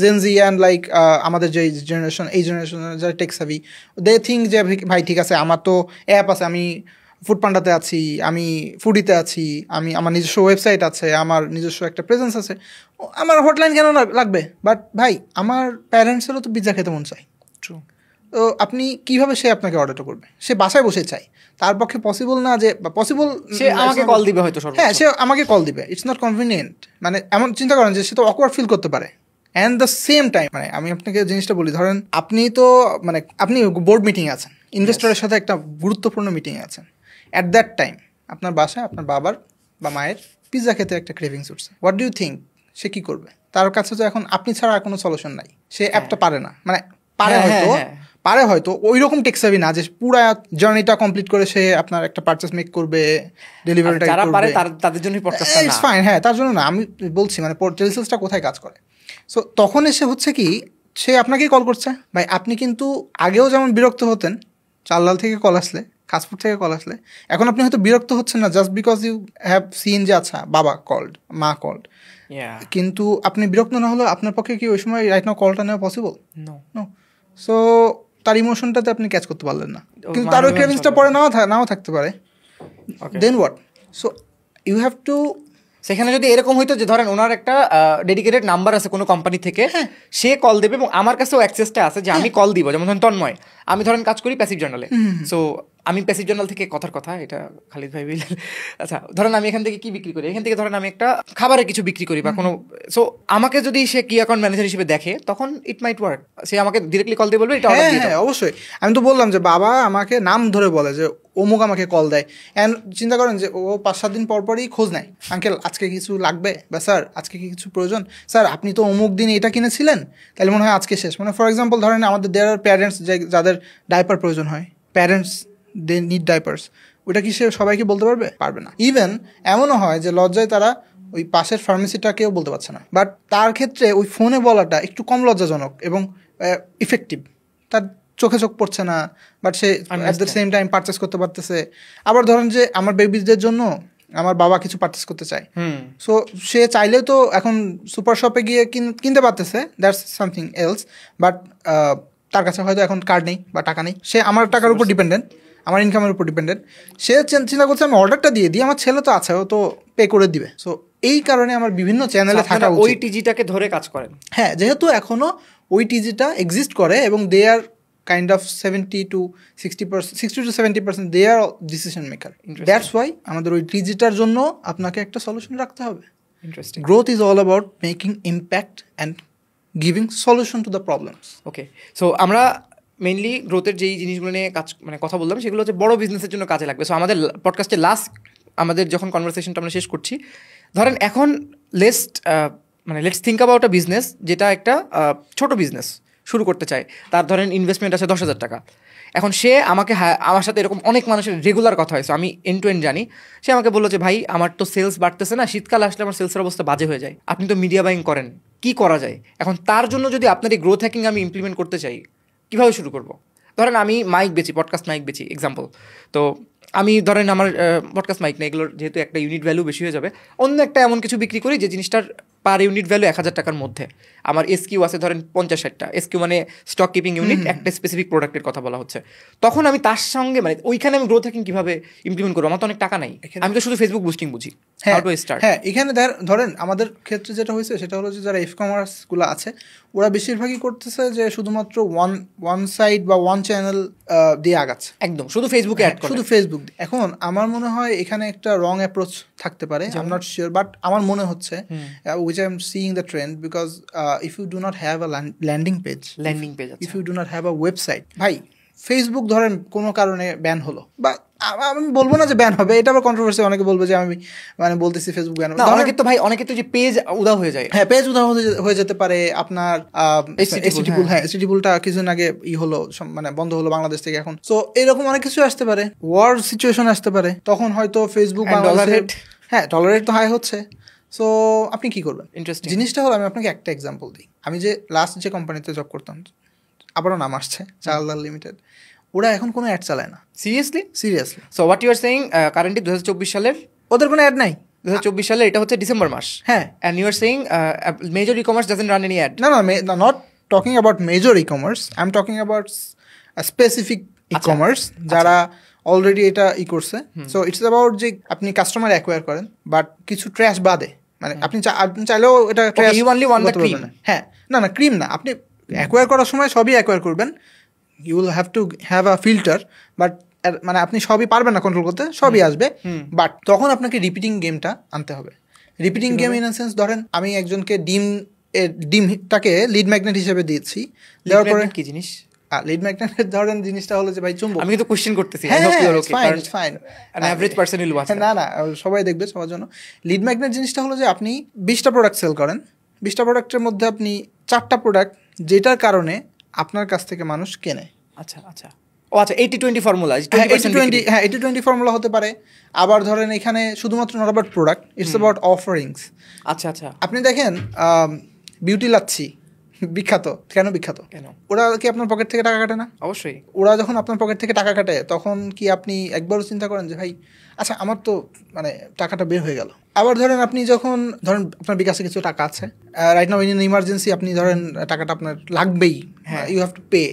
Speaker 1: জেন জি অ্যান্ড লাইক আমাদের যে জেনারেশন, এই জেনারেশনের যারা টেক সাভি, দে থিঙ্ক যে ভাই ঠিক আছে, আমার তো অ্যাপ আছে, আমি ফুড পান্ডাতে আছি, আমি ফুডিতে আছি, আমি আমার নিজস্ব ওয়েবসাইট আছে, আমার নিজস্ব একটা প্রেজেন্স আছে, আমার হটলাইন কেন লাগবে? বাট ভাই আমার প্যারেন্টসেরও তো পিৎজা খেতে মন চায়।
Speaker 2: ট্রু।
Speaker 1: তো আপনি কিভাবে সে আপনাকে অর্ডারটা করবে? সে বাসায় বসে চাই, তার পক্ষে পসিবল না যে পসিবল,
Speaker 2: সে আমাকে কল দিবে হয়তো,
Speaker 1: হ্যাঁ সে আমাকে কল দিবে, ইটস নট কনভিনিয়েন্ট। মানে এমন চিন্তা করেন যে সে তো অকওয়ার্ড ফিল করতে পারে। অ্যান্ড দ্য সেম টাইম মানে আমি আপনাকে জিনিসটা বলি, ধরেন আপনি তো মানে আপনি বোর্ড মিটিংয়ে আছেন, ইনভেস্টরের সাথে একটা গুরুত্বপূর্ণ মিটিংয়ে আছেন, অ্যাট দ্যাট টাইম আপনার বাসায় আপনার বাবার বা মায়ের পিৎজা খেতে একটা ক্রেভিংস উঠছে। হোয়াট ডু ইউ থিঙ্ক সে কী করবে? তার কাছে তো এখন আপনি ছাড়া আর কোনো সলিউশন নাই, সে অ্যাপটা পারে না, মানে পারে হয়তো ওই রকম টেকসাবি না যে পুরো জার্নিটা কমপ্লিট করে সে আপনার একটা পারচেস মেক করবে, ডেলিভারিটা করবে,
Speaker 2: তাদের জন্য পডকাস্টটা না,
Speaker 1: ইটস ফাইন। হ্যাঁ, তার জন্য না, আমি বলছি মানে টেলিসেলসটা কোথায় কাজ করে। সো তখন এসে হচ্ছে কি, সে আপনাকেই কল করছে। ভাই আপনি কিন্তু আগেও যেমন বিরক্ত হতেন চাল্লাল থেকে কল আসলে, কাশপুর থেকে কল আসলে, এখন আপনি হয়তো বিরক্ত হচ্ছেন না just because you have seen যে আচ্ছা বাবা কল্ড, মা কল্ড, কিন্তু আপনি বিরক্ত না হলেও আপনার পক্ষে কি ওই সময় রাইট নাও কলটা নেওয়া পসিবল? নো। সো তার ইমোশনটাতে আপনি ক্যাচ করতে পারলেন না, কিন্তু তার ওই ক্রেভিংসটা পরে নাও থাকতে পারে। Then what? So you have to,
Speaker 2: সেখানে যদি এরকম হইতো যে ধরেন ওনার একটা ডেডিকেটেড নাম্বার আছে কোনো কোম্পানি থেকে, সে কল দেবে এবং আমার কাছেও অ্যাক্সেসটা আছে যে আমি কল দিব। যেমন ধরেন তন্ময়, আমি ধরেন কাজ করি প্যাসিভ জার্নালে, সো আমি প্যাসিভ জার্নাল থেকে কথার কথা, এটা খালিদ ভাই বললেন, আচ্ছা ধরেন আমি এখান থেকে কি বিক্রি করি, এখান থেকে ধরেন আমি একটা খাবারের কিছু বিক্রি করি বা কোনো, সো আমাকে যদি সে কি অ্যাকাউন্ট ম্যানেজার হিসেবে দেখে তখন ইট মাইট ওয়ার্ক, সে আমাকে ডিরেক্টলি কল দিয়ে বলবে এটা অর্ডার দিয়ে দাও।
Speaker 1: হ্যাঁ অবশ্যই, আমি তো বললাম যে বাবা আমাকে নাম ধরে বলে যে অমুক আমাকে কল দেয়, অ্যান্ড চিন্তা করেন যে ও 5-7 দিন পরই খোঁজ নেয়, আঙ্কেল আজকে কিছু লাগবে, বা স্যার আজকে কি কিছু প্রয়োজন, স্যার আপনি তো অমুক দিন এটা কিনেছিলেন, তাহলে মনে হয় আজকে শেষ। মানে ফর এক্সাম্পল ধরেন আমাদের দেয়ার আর প্যারেন্টস যাদের ডাইপার প্রয়োজন হয়, প্যারেন্টস দে নিড ডাইপার্স, ওটা কি সে সবাইকে বলতে পারবে না। ইভেন এমনও হয় যে লজ্জায় তারা ওই পাশের ফার্মেসিটাকেও বলতে পারছে না, বাট তার ক্ষেত্রে ওই ফোনে বলাটা একটু কম লজ্জাজনক এবং ইফেক্টিভ, তার চোখে চোখ পড়ছে না, but say at the same time purchase করতে পারতেছে। আবার ধরেন যে আমার বেবিদের জন্য আমার বাবা কিছু পারচেস করতে চায়, সো সে চাইলেও তো এখন সুপার শপে গিয়ে কিনতে পারতেছে, দ্যাটস সামথিং এলস, বাট তার কাছে হয়তো এখন কার্ড নেই বা টাকা নেই, সে আমার টাকার উপর ডিপেন্ডেন্ট, আমার ইনকামের উপর ডিপেন্ডেন্ট, সে চিন্তা করছে আমি অর্ডারটা দিয়ে দিই, আমার ছেলে তো আছে ও তো পে করে দিবে। সো এই কারণে আমার বিভিন্ন চ্যানেলে থাকা উচিত,
Speaker 2: ওই টিজিটাকে ধরে কাজ করেন।
Speaker 1: হ্যাঁ, যেহেতু এখনও ওই টিজিটা এক্সিস্ট করে এবং they are kind of 60-70% they are decision maker. That's why আমাদের ওই টিজিটার জন্য আপনাকে একটা সলিউশন রাখতে হবে।
Speaker 2: Interesting.
Speaker 1: Growth is all about making impact and giving solution to the problems.
Speaker 2: Okay, so আমরা মেইনলি গ্রোথের যেই জিনিসগুলো নিয়ে কথা বললাম সেগুলো হচ্ছে বড় বিজনেসের জন্য কাজে লাগবে। সো আমাদের পডকাস্টের লাস্ট আমাদের যখন কনভারসেশনটা আমরা শেষ করছি, ধরেন এখন let's think about a business যেটা একটা ছোট বিজনেস শুরু করতে চায়, তার ধরেন ইনভেস্টমেন্ট আছে 10,000 টাকা। এখন সে আমার সাথে এরকম অনেক মানুষের রেগুলার কথা হয়েছে, আমি এন্ড টু এন্ড জানি। সে আমাকে বললো যে ভাই আমার তো সেলস বাড়তেছে না, শীতকাল আসলে আমার সেলসের অবস্থা বাজে হয়ে যায়, আপনি তো মিডিয়া বাইং করেন, কি করা যায়? এখন তার জন্য যদি আপনার এই গ্রোথ হ্যাকিং আমি ইমপ্লিমেন্ট করতে চাই, কীভাবে শুরু করব? ধরেন আমি মাইক বেচি, পডকাস্ট মাইক বেচি এক্সাম্পল, তো আমি ধরেন আমার পডকাস্ট মাইক না, এগুলোর যেহেতু একটা ইউনিট ভ্যালু বেশি হয়ে যাবে, অন্য একটা এমন কিছু বিক্রি করি যে জিনিসটার পার ইউনিট ভ্যালু 1,000 টাকার মধ্যে, আমার এসকিউ আছে ধরেন 50-60টা, এসকিউ মানে স্টক কিপিং ইউনিট, একটা স্পেসিফিক প্রোডাক্টের কথা বলা হচ্ছে, তখন আমি তার সঙ্গে মানে ওইখানে আমি গ্রোথ হ্যাকিং কিভাবে ইমপ্লিমেন্ট করবো? আমার তো অনেক টাকা নাই, আমি তো শুধু ফেসবুক বুস্টিং বুঝি।
Speaker 1: হ্যাঁ, এখানে ধরেন আমাদের ক্ষেত্রে যেটা হয়েছে সেটা হলো যে যারা ই-কমার্স গুলো আছে ওরা বেশিরভাগই করতেছে যে শুধুমাত্র ওয়ান সাইড বা ওয়ান চ্যানেল দিয়ে আগাচ্ছে,
Speaker 2: একদম শুধু ফেসবুকে অ্যাড করে,
Speaker 1: শুধু ফেসবুক। এখন আমার মনে হয় এখানে একটা রং অ্যাপ্রোচ থাকতে পারে, I am not sure, but আমার মনে হচ্ছে which I am seeing the trend, because if you do not have a landing page, if you do not have a website, ভাই ফেসবুক ধরেন কোনো কারণে ব্যান হলো, বা আমি বলবো না যে ব্যান হবে, এটা আবার কন্ট্রোভার্সি, অনেকে বলবে যে আমি মানে বলতেছি ফেসবুক ব্যান হবে,
Speaker 2: অনেকে তো ভাই অনেকে তো যে পেজ উধাও হয়ে যায়,
Speaker 1: হ্যাঁ পেজ উধাও হয়ে যেতে পারে। আপনার এসটিপুলটা কিছুদিন আগে হলো, মানে বন্ধ হলো বাংলাদেশ থেকে এখন, সো এরকম অনেক কিছু আসতে পারে, ওয়ার সিচুয়েশন আসতে পারে, তখন হয়তো ফেসবুক ডলার রেট তো হাই হচ্ছে, সো আপনি কি করবেন? জিনিসটা হলো, আমি আপনাকে একটা এক্সাম্পল দিই, আমি যে লাস্ট যে কোম্পানিতে জব করতাম, আবারও নাম আসছে, চালদার লিমিটেড, ওরা এখন কোনো অ্যাড চালায় না।
Speaker 2: Seriously?
Speaker 1: So
Speaker 2: what you are saying, currently 2024 সালের
Speaker 1: ওদের কোনো অ্যাড নাই।
Speaker 2: 2024 সালে এটা হচ্ছে ডিসেম্বর মাস,
Speaker 1: হ্যাঁ,
Speaker 2: and you are saying major e-commerce doesn't run any ad?
Speaker 1: না, not talking about major e-commerce, I am talking about specific e-commerce যারা অলরেডি এটা করছে। সো ইটস অ্যাবাউট যে আপনি কাস্টমার অ্যাকোয়ার করেন, বাট কিছু ট্র্যাশ বাদে, মানে আপনি চাইলেও এটা ট্র্যাশ, হ্যাঁ, না ক্রিম না, আপনি অ্যাকোয়ার করার সময় সবই অ্যাকোয়ার করবেন, you will have to have a filter, but মানে আপনি সবই পারবেন না কন্ট্রোল করতে, সবই আসবে, বাট তখন আপনাকে রিপিটিং গেমটা আনতে হবে। রিপিটিং গেম ইন সেন্স, ধরেন আমি একজনকে ডিমটাকে লিড ম্যাগনেট হিসেবে দিয়েছি, দেওয়ার পরে
Speaker 2: কি জিনিস
Speaker 1: লিড ম্যাগনেটের ধরেন জিনিসটা হলো যে ভাই চুম্বক,
Speaker 2: আমি কিন্তু কোশ্চেন করতেছি,
Speaker 1: না সবাই দেখবে, সবার জন্য। লিড ম্যাগনেট জিনিসটা হলো যে আপনি 20টা প্রোডাক্ট সেল করেন, 20টা প্রোডাক্টের মধ্যে আপনি 4টা প্রোডাক্ট যেটার কারণে আপনার কাছ থেকে মানুষ কেনে।
Speaker 2: আচ্ছা, 80-20 ফর্মুলা,
Speaker 1: 80-20 ফর্মুলা হতে পারে। আবার ধরেন এখানে শুধুমাত্র not about product, it's about offerings.
Speaker 2: আচ্ছা,
Speaker 1: আপনি দেখেন বিউটি লাচ্ছি বিখ্যাত, কেন বিখ্যাত? ওরা কি আপনার পকেট থেকে টাকা কাটে না?
Speaker 2: অবশ্যই।
Speaker 1: ওরা যখন আপনার পকেট থেকে টাকা কাটে, তখন কি আপনি একবারও চিন্তা করেন যে ভাই আচ্ছা আমার তো মানে টাকাটা বের হয়ে গেল? আবার ধরেন আপনি যখন ধরেন আপনার বিকাশে কিছু টাকা আছে, রাইট নাও ইন ইমার্জেন্সি, আপনি ধরেন টাকাটা আপনার লাগবেই, ইউ হ্যাভ টু পে,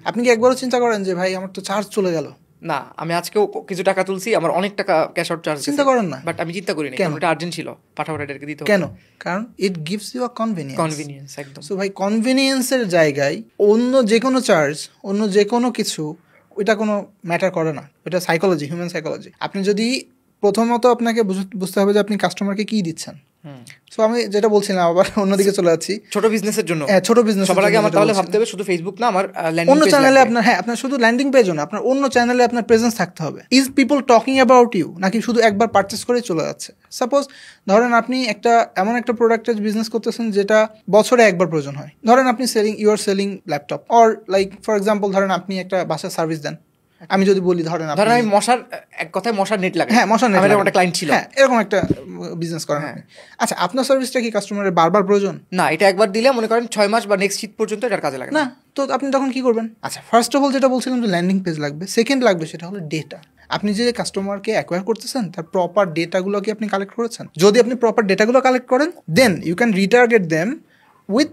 Speaker 1: আপনি কি একবারও চিন্তা করেন যে ভাই আমার তো চার্জ চলে গেল?
Speaker 2: না, আমি আজকেও কিছু টাকা তুলছি, আমার অনেক টাকা ক্যাশ আউট চার্জ,
Speaker 1: চিন্তা করেন না?
Speaker 2: বাট আমি চিন্তা করিনি, কারণ এটা আর্জেন্ট ছিল, পাঠাবার এটাকে দিতে হবে।
Speaker 1: কেন? কারণ it gives you a
Speaker 2: convenience, একদম।
Speaker 1: সো ভাই কনভিনিয়েন্সের জায়গায় অন্য যে কোনো চার্জ, অন্য যে কোনো কিছু, ওইটা কোনো ম্যাটার করে না, ওটা সাইকোলজি, হিউম্যান সাইকোলজি। আপনি যদি প্রথমত আপনাকে বুঝতে হবে যে আপনি কাস্টমারকে কি দিচ্ছেন। সো আমি যেটা বলছিলাম, আবার অন্যদিকে চলে যাচ্ছি,
Speaker 2: ছোট বিজনেসের জন্য।
Speaker 1: ছোট বিজনেস
Speaker 2: সবার আগে আমার তাহলে ভাবতে হবে শুধু ফেসবুক না, আমার
Speaker 1: অন্য চ্যানেলে আপনার, আপনার শুধু ল্যান্ডিং পেজও না, আপনার অন্য চ্যানেলে আপনার প্রেজেন্স থাকতে হবে। Is people talking about you, নাকি শুধু একবার পারচেস করে চলে যাচ্ছে? সাপোজ ধরেন আপনি এমন একটা প্রোডাক্টের বিজনেস করতেছেন যেটা বছরে একবার প্রয়োজন হয়, ধরেন আপনি you are selling laptop, or like for example ধরেন আপনি একটা বাসার সার্ভিস দেন। আমি যদি বলি ধরেন
Speaker 2: আমি এক কথায় মশার নেট লাগাই,
Speaker 1: মশার নেট,
Speaker 2: একটা ক্লায়েন্ট ছিল,
Speaker 1: এরকম একটা বিজনেস করেন আপনি। আচ্ছা, আপনার সার্ভিসটা কি কাস্টমারের বারবার প্রয়োজন?
Speaker 2: না, এটা একবার দিলে মনে করেন 6 মাস বা নেক্সট শীত পর্যন্ত এটার কাজে লাগে
Speaker 1: না, তো আপনি তখন কি করবেন? আচ্ছা, ফার্স্ট অফ অল যেটা বলছিলাম যে ল্যান্ডিং পেজ লাগবে, সেকেন্ড লাগবে সেটা হলো ডেটা। আপনি যে কাস্টমারকে অ্যাকোয়ার করতেছেন তার প্রপার ডেটাগুলো কি আপনি কালেক্ট করেছেন? যদি আপনি প্রপার ডেটাগুলো কালেক্ট করেন, then you can retarget them with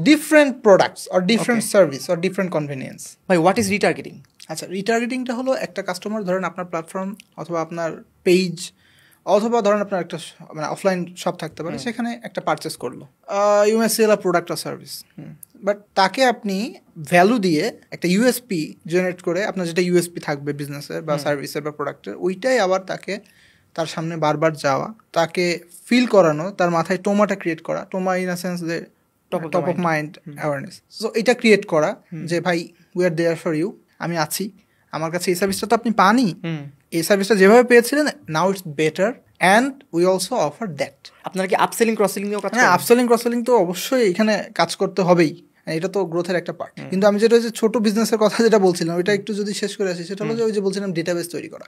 Speaker 1: different products or different service or different convenience.
Speaker 2: ভাই, হোয়াট ইজ রিটার্গেটিং?
Speaker 1: আচ্ছা, রিটার্গেটিংটা হলো একটা কাস্টমার ধরেন আপনার প্ল্যাটফর্ম অথবা আপনার পেজ অথবা ধরেন আপনার একটা মানে অফলাইন শপ থাকতে পারে, সেখানে একটা পারচেস করলো, you may sell a product or service, but তাকে আপনি ভ্যালু দিয়ে একটা ইউএসপি জেনারেট করে, আপনার যেটা ইউএসপি থাকবে বিজনেসের বা সার্ভিসের বা প্রোডাক্টের, ওইটাই আবার তাকে তার সামনে বারবার যাওয়া, তাকে ফিল করানো, তার মাথায় টোমাটা ক্রিয়েট করা, টোমা ইন আ সেন্স যে top of mind awareness. So এটা ক্রিয়েট করা যে ভাই we are there for you, আমি আছি, আমার কাছে এই সার্ভিসটা তো আপনি পানি, এই সার্ভিসটা যেভাবে পেয়েছিলেন, now it's better and we also offer that.
Speaker 2: আপনার কি আপসেলিং ক্রসসেলিং নিয়েও কাজ?
Speaker 1: হ্যাঁ, আপসেলিং ক্রসসেলিং তো অবশ্যই এখানে কাজ করতে হবেই, এটা তো গ্রোথের একটা পার্ট। কিন্তু আমি যেটা যে ছোট বিজনেসের কথা যেটা বলছিলাম, ওইটা একটু যদি শেষ করে আসি, সেটা হলো যে ওই যে বলছিলাম ডেটাবেস তৈরি করা।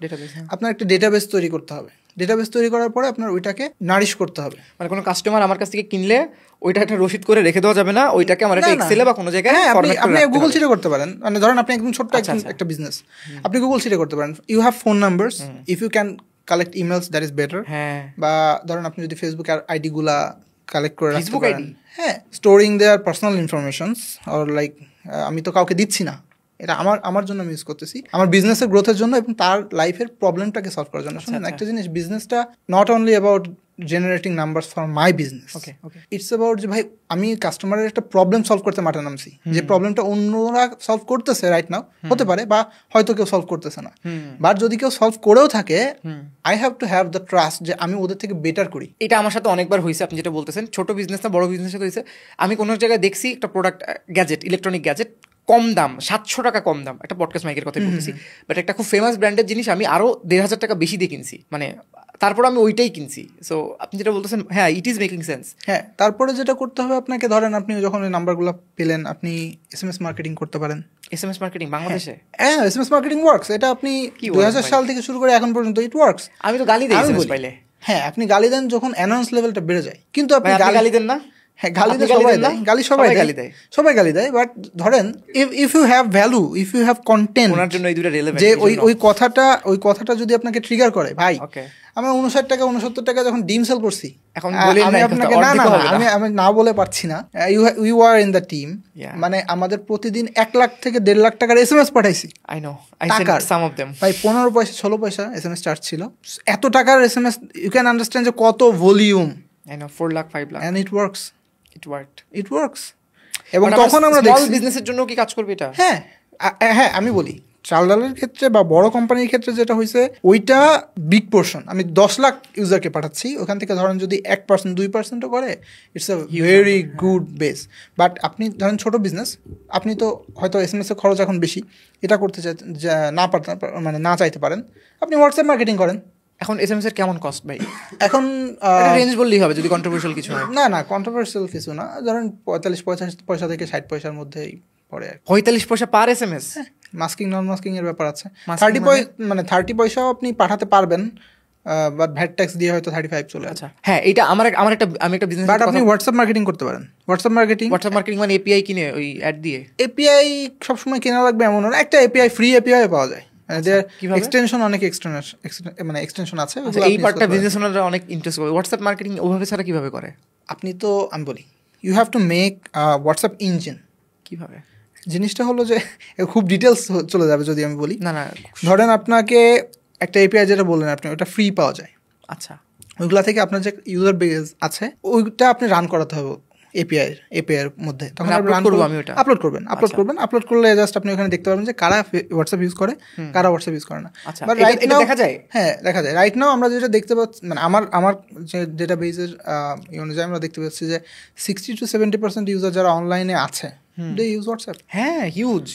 Speaker 1: আপনার একটা ডেটাবেস তৈরি করতে হবে, ডেটাবেস তৈরি করার পরে আপনার ওইটাকে নারিশ করতে হবে।
Speaker 2: মানে কোনো কাস্টমার আমার কাছ থেকে কিনলে ওইটা একটা রসিদ করে রেখে দেওয়া যাবে না, ওইটাকে আমার একটা এক্সেলে বা কোনো জায়গায়
Speaker 1: আপনি গুগল শিটে করতে পারেন। মানে ধরেন আপনি একদম ছোট্ট একটা বিজনেস, আপনি গুগল শিটে করতে পারেন। You have phone numbers, if you can collect emails that is better. বা ধরেন আপনি যদি ফেসবুক আইডি গুলা কালেক্ট করে রাখতে
Speaker 2: Facebook
Speaker 1: পারেন।
Speaker 2: ID?
Speaker 1: হ্যাঁ, storing their personal informations or like আমি তো কাউকে দিচ্ছি না, এটা আমার জন্য আমি ইউজ করতেছি, আমার বিজনেসের গ্রোথের জন্য এবং তার লাইফের প্রবলেমটাকে সলভ করার জন্য। শুনুন একটা জিনিস, বিজনেসটা not only about generating numbers for my business, it's about যে ভাই আমি কাস্টমারের একটা প্রবলেম সলভ করতে মাঠে নামছি, যে প্রবলেমটা অন্যরা সলভ করতেছে রাইট নাও, হতে পারে বা হয়তো কেউ সলভ করতেছে না, বাট যদি কেউ সলভ করেও থাকে I have to have the trust যে আমি ওদের থেকে বেটার করি।
Speaker 2: এটা আমার সাথে অনেকবার হয়েছে, আপনি যেটা বলতেছেন ছোট বিজনেস না বড় বিজনেস সাথে হয়েছে। আমি কোনো জায়গায় দেখছি একটা প্রোডাক্ট গ্যাজেট, ইলেকট্রনিক গ্যাজেট কম দাম, 700 টাকা কম দাম, একটা পডকাস্ট মাইকের কথা বলতেছি, বাট একটা খুব ফেমাস ব্র্যান্ডের জিনিস আমি আরো 1,500 টাকা বেশি দিয়ে কিনছি, মানে তারপর আমি ওইটাই কিনছি। সো আপনি যেটা বলতেছেন, হ্যাঁ ইট ইজ মেকিং সেন্স।
Speaker 1: হ্যাঁ, তারপরে যেটা করতে হবে আপনাকে, ধরেন আপনি যখন ওই নাম্বারগুলো পেলেন, আপনি SMS মার্কেটিং করতে পারেন।
Speaker 2: SMS মার্কেটিং বাংলাদেশে?
Speaker 1: হ্যাঁ, SMS মার্কেটিং ওয়ার্কস। এটা আপনি 2000 সাল থেকে শুরু করে এখন পর্যন্ত ইট ওয়ার্কস।
Speaker 2: আমি তো গালি দিই SMS পাইলে।
Speaker 1: হ্যাঁ, আপনি গালি দেন যখন অ্যানাউন্স লেভেলটা বেড়ে যায়, কিন্তু আপনি
Speaker 2: গালি দেন না?
Speaker 1: হ্যাঁ, গালি দেয় সবাই দেয়, সবাই গালি দেয়, বাট ধরেন if you have value, if you have content,
Speaker 2: ওনার জন্য এই দুটো রিলেভেন্ট,
Speaker 1: যে ওই কথাটা যদি আপনাকে ট্রিগার করে, ভাই আমরা 59 টাকা 69 টাকা যখন ডিম সেল করছি,
Speaker 2: এখন
Speaker 1: আমি আপনাকে আমি না বলে পারছি না, you are in the team, মানে আমাদের প্রতিদিন 1 লাখ থেকে 1.5 লাখ টাকার SMS পাঠাইছি।
Speaker 2: I know, I send some of them.
Speaker 1: ভাই 15 পয়সা 16 পয়সা SMS চার্জ ছিল, এত টাকার SMS, ইউ ক্যান আন্ডারস্ট্যান্ড যে কত ভলিউম।
Speaker 2: I know, 4 lakh 5 lakh,
Speaker 1: and it works.
Speaker 2: It works.
Speaker 1: এবং তখন আমরা
Speaker 2: স্মল বিজনেসের জন্য কি কাজ করবে এটা?
Speaker 1: হ্যাঁ হ্যাঁ, আমি বলি চাল ডালের ক্ষেত্রে বা বড় কোম্পানির ক্ষেত্রে যেটা হয়েছে, ওইটা বিগ পোর্শন। আমি 10 লাখ ইউজারকে পাঠাচ্ছি, ওখান থেকে ধরেন যদি 1% 2%ও করে, it's a very good base. But আপনি ধরেন ছোট বিজনেস, আপনি তো হয়তো SMS এর খরচ এখন বেশি, এটা করতে না চাইতে পারেন, আপনি হোয়াটসঅ্যাপ মার্কেটিং করেন।
Speaker 2: এখন SMS এর কেমন কস্ট ভাই? এখন রেঞ্জ বললেই হবে, যদি কন্ট্রোভার্সিয়াল কিছু হয়।
Speaker 1: না কন্ট্রোভার্সিয়াল কিছু না, ধরেন 45-50 পয়সা থেকে 60 পয়সার মধ্যেই পড়ে।
Speaker 2: 45 পয়সা পার SMS?
Speaker 1: মাস্কিং নন মাস্কিং এর ব্যাপার আছে। 30 পয়সাও আপনি পাঠাতে পারবেন, বাট ভ্যাট ট্যাক্স দিয়ে হয়তো 35 চলে।
Speaker 2: আচ্ছা, হ্যাঁ, এটা আমি একটা বিজনেস,
Speaker 1: বাট আপনি হোয়াটসঅ্যাপ মার্কেটিং করতে পারেন। হোয়াটসঅ্যাপ মার্কেটিং
Speaker 2: মানে API কিনে ওই অ্যাড দিয়ে।
Speaker 1: API সবসময় কেনা লাগবে এমন না, একটা API ফ্রি API পাওয়া যায়, এক্সটেনশন অনেক এক্সটেনশন আছে।
Speaker 2: এই পার্টটা বিজনেস ওনাররা অনেক ইন্টারেস্ট করে। হোয়াটসঅ্যাপ মার্কেটিং ওভাবে ছাড়া কিভাবে করে?
Speaker 1: আপনি তো আমি বলি you have to make WhatsApp engine.
Speaker 2: কিভাবে?
Speaker 1: জিনিসটা হলো যে খুব ডিটেলস চলে যাবে যদি আমি বলি।
Speaker 2: না,
Speaker 1: ধরেন আপনাকে একটা API যেটা বললেন আপনি, ওটা ফ্রি পাওয়া যায়।
Speaker 2: আচ্ছা,
Speaker 1: ওইগুলা থেকে আপনার যে ইউজার বেস আছে ওইটা আপনি রান করাতে হবে API এর মধ্যে। তখন আপলোড করলে জাস্ট আপনি ওখানে দেখতে পারবেন যে কারা হোয়াটসঅ্যাপ ইউজ করে, কারা হোয়াটসঅ্যাপ ইউজ করে না।
Speaker 2: বাট রাইট নাও দেখা যায়।
Speaker 1: হ্যাঁ, দেখা যায়। রাইট নাও আমরা যেটা দেখতে পাচ্ছি, মানে আমার যে ডেটাবেসের অনুযায়ী আমরা দেখতে পাচ্ছি যে 60-70% ইউজার যারা অনলাইনে আছে দে ইউজ হোয়াটসঅ্যাপ।
Speaker 2: হ্যাঁ, হিউজ।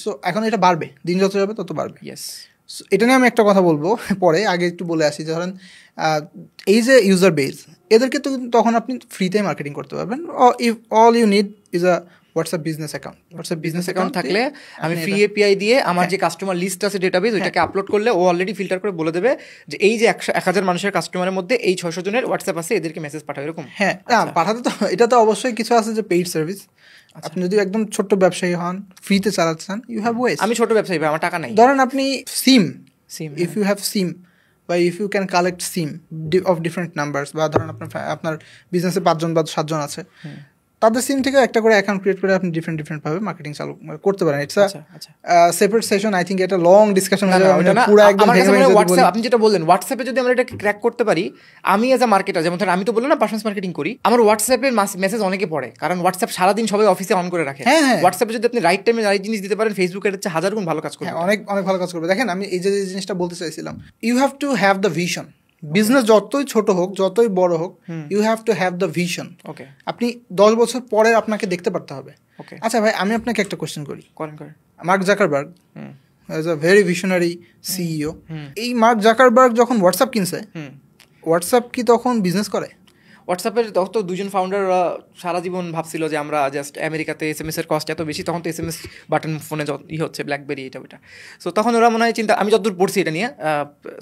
Speaker 1: সো এখন এটা বাড়বে, দিন যত যাবে তত বাড়বে।
Speaker 2: ইয়েস,
Speaker 1: এটা নিয়ে আমি একটা কথা বলবো পরে, আগে একটু বলে আসি। ধরেন এই যে ইউজার বেস, এদেরকে তো তখন আপনি ফ্রিতে মার্কেটিং করতে পারবেন। All you need is a WhatsApp business account. WhatsApp business account থাকলে
Speaker 2: আমি ফ্রি API দিয়ে আমার যে কাস্টমার লিস্ট আছে ডেটাবেস, ওইটাকে আপলোড করলে ও অলরেডি ফিল্টার করে বলে দেবে যে এই যে 1000 মানুষের কাস্টমারের মধ্যে এই 600 জনের হোয়াটসঅ্যাপ আছে, এদেরকে মেসেজ পাঠাও, এরকম।
Speaker 1: হ্যাঁ, পাঠাতে তো এটা তো অবশ্যই কিছু আছে যে পেইড সার্ভিস। আপনি যদি একদম ছোট্ট ব্যবসায়ী হন, ফ্রিতে চালাতে চান, ইউ হ্যাভ ওয়েজ।
Speaker 2: আমি ছোট ব্যবসায়ী ভাই, আমার টাকা নাই।
Speaker 1: ধরেন আপনি SIM, if you have SIM বা if you can collect SIM of different numbers, বা ধরেন আপনার বিজনেসে 5 জন বা 7 জন আছে, তাদের সিম থেকে একটা করে অ্যাকাউন্ট ক্রিয়েট করে আপনি ডিফারেন্ট ভাবে মার্কেটিং চালু করতে পারেন। It's a separate session, I think এটা লং ডিসকাশন হয়ে যাবে, পুরো একদম
Speaker 2: হোয়াটসঅ্যাপ। আপনি যেটা বললেন হোয়াটসঅ্যাপে যদি আমরা এটাকে ক্র্যাক করতে পারি, আমি এজ আ মার্কেটার, যেমন ধরেন আমি তো বললাম না পারফরম্যান্স মার্কেটিং করি, আমার হোয়াটসঅ্যাপের মেসেজ অনেকে পড়ে, কারণ হোয়াটসঅ্যাপ সারাদিন সবাই অফিসে অন করে রাখে। হোয়াটসঅ্যাপে যদি আপনি রাইট টাইমে রাইট জিনিস দিতে পারেন, ফেসবুকের হচ্ছে 1000 গুণ ভালো কাজ করবে।
Speaker 1: অনেক ভালো কাজ করবে। দেখেন, আমি এই যে জিনিসটা বলতে চাইছিলাম, you have to have the vision. Business যতই ছোট হোক, যতই বড় হোক, you have to have the vision. আপনি 10 বছর পরে আপনাকে দেখতে পারতে হবে। আচ্ছা ভাই, আমি আপনাকে একটা কোয়েশ্চেন করি। Mark Zuckerberg is a very visionary CEO। এই মার্ক জাকারবার্গ যখন হোয়াটসঅ্যাপ কিনছে, হোয়াটসঅ্যাপ কি তখন বিজনেস করে?
Speaker 2: হোয়াটসঅ্যাপের তখন তো দুজন ফাউন্ডার সারা জীবন ভাবছিল যে আমরা জাস্ট আমেরিকাতে SMS এর কস্ট এত বেশি, তখন তো SMS বাটন ফোনে হচ্ছে ব্ল্যাকবেরি এটা ওটা। সো তখন ওরা মনে হয় চিন্তা, আমি যতদূর পড়ছি এটা নিয়ে,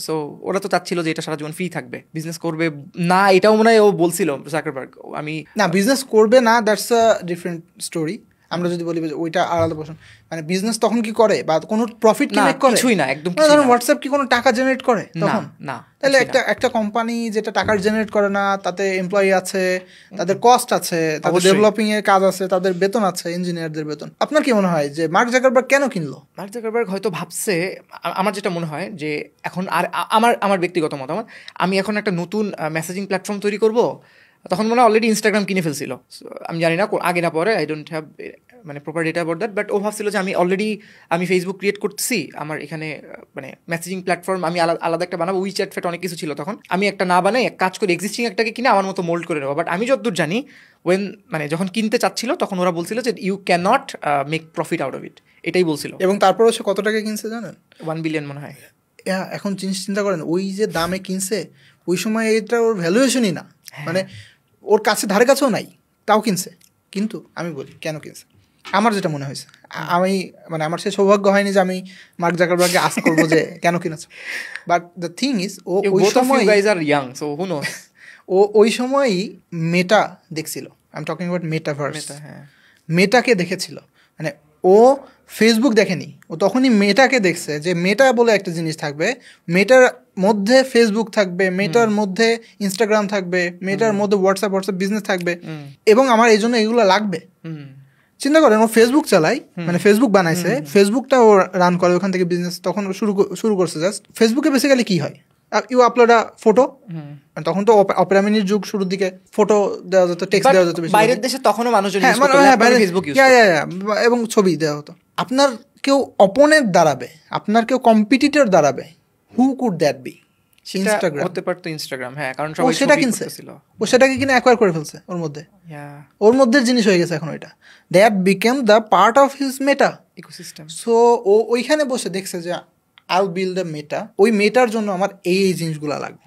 Speaker 2: সো ওরা তো চাচ্ছিল যে এটা সারা জীবন ফ্রি থাকবে, বিজনেস করবে না, এটাও মনে হয় ও বলছিল জাকারবার্গ। আমি
Speaker 1: না, বিজনেস করবে না, দ্যাটস আ ডিফারেন্ট স্টোরি। আমরা যদি বলি যে ওইটা আলাদা পোর্শন, মানে বিজনেস তখন কি করে বা কোনো প্রফিট কি
Speaker 2: না,
Speaker 1: মেক করে?
Speaker 2: কিছুই না, একদম
Speaker 1: মানে ধরুন হোয়াটসঅ্যাপ কি কোনো টাকা জেনারেট করে তখন?
Speaker 2: না।
Speaker 1: তাহলে একটা কোম্পানি যেটা টাকা জেনারেট করে না, তাতে এমপ্লয়ি আছে, তাদের কস্ট আছে, তাদের ডেভেলপিং এর কাজ আছে, তাদের বেতন আছে, ইঞ্জিনিয়ারদের বেতন। আপনার কি মনে হয় যে মার্ক জাকারবার্গ কেন কিনলো?
Speaker 2: মার্ক জাকারবার্গ হয়তো ভাবছে, আমার যেটা মনে হয় যে এখন আর আমার ব্যক্তিগত মতামত, আমি এখন একটা নতুন মেসেজিং প্ল্যাটফর্ম তৈরি করব, তখন মনে হয় অলরেডি ইনস্টাগ্রাম কিনে ফেলছিল। আমি জানি না আগে না পরে, আই ডোন্ট হ্যাভ মানে proper data about that, but ও ভাবছিল যে আমি ফেসবুক ক্রিয়েট করতেছি, আমার এখানে মানে মেসেজিং প্ল্যাটফর্ম আমি আলাদা একটা বানাবো, উইচ্যাট ফ্যাট অনেক কিছু ছিল তখন, আমি একটা না বানাই এক কাজ করে এক্সিস্টিং একটাকে কিনে আমার মতো মোল্ড করে নেবো। বাট আমি যতদূর জানি মানে যখন কিনতে চাচ্ছিল তখন ওরা বলছিল যে you can not make profit out of it, এটাই বলছিল।
Speaker 1: এবং তারপরে সে কত টাকা কিনছে জানেন?
Speaker 2: 1 বিলিয়ন মনে হয়।
Speaker 1: এখন জিনিস চিন্তা করেন, ওই যে দামে কিনছে ওই সময় এটা ওর ভ্যালুয়েশনই না, মানে ওর কাছে ধারে কাছেও নাই, তাও কিনছে। কিন্তু আমি বলি কেন কিনছে, আমার যেটা মনে হয়েছে, আমি মানে আমার সে সৌভাগ্য হয়নি যে আমি মার্ক জাকারবার্গকে আস্ক করবো যে কেন কিনেছে, বাট দ্য থিং ইজ ও ওই সময় ও ওই সময়ই মেটা দেখছিল, I am talking about metaverse, মেটাকে দেখেছিল। মানে ও ফেসবুক দেখেনি, ও তখনই মেটাকে দেখছে যে মেটা বলে একটা জিনিস থাকবে, মেটার মধ্যে ফেসবুক থাকবে, মেটার মধ্যে ইনস্টাগ্রাম থাকবে, মেটার মধ্যে হোয়াটসঅ্যাপ বিজনেস থাকবে, এবং আমার এই জন্য এগুলো লাগবে। চিন্তা করেন, ও ফেসবুক চালায়, মানে ফেসবুক বানাইছে, ফেসবুকটা ও রান করে, ওখান থেকে বিজনেস তখন শুরু করছে। জাস্ট ফেসবুকে বেসিক্যালি কি হয়, ইউ আপলোড আ ফটো, তখন তো অপেরা মিনির যুগ, শুরুর দিকে ফটো দেওয়া যেত, টেক্সট দেওয়া যেত,
Speaker 2: বাইরের দেশে তখনও মানুষজন ফেসবুক ইউজ
Speaker 1: করত, এবং ছবি দেওয়া হতো। আপনার কেউ অপোনেন্ট দাঁড়াবে, আপনার কেউ কম্পিটিটর দাঁড়াবে, who could that be?
Speaker 2: Instagram হতে পারতো, ইনস্টাগ্রাম, হ্যাঁ, কারণ সবাই
Speaker 1: সেটা কিনছিল, ও সেটাকে কিনে অ্যাকোয়ার করে ফেলছে, ওর মধ্যে জিনিস হয়ে গেছে এখন ওইটা, that became the part of his Meta
Speaker 2: ecosystem.
Speaker 1: So ও ওইখানে বসে দেখছে যে আইল বিল্ড আ মেটা, ওই মেটার জন্য আমার এই জিনিসগুলো লাগবে।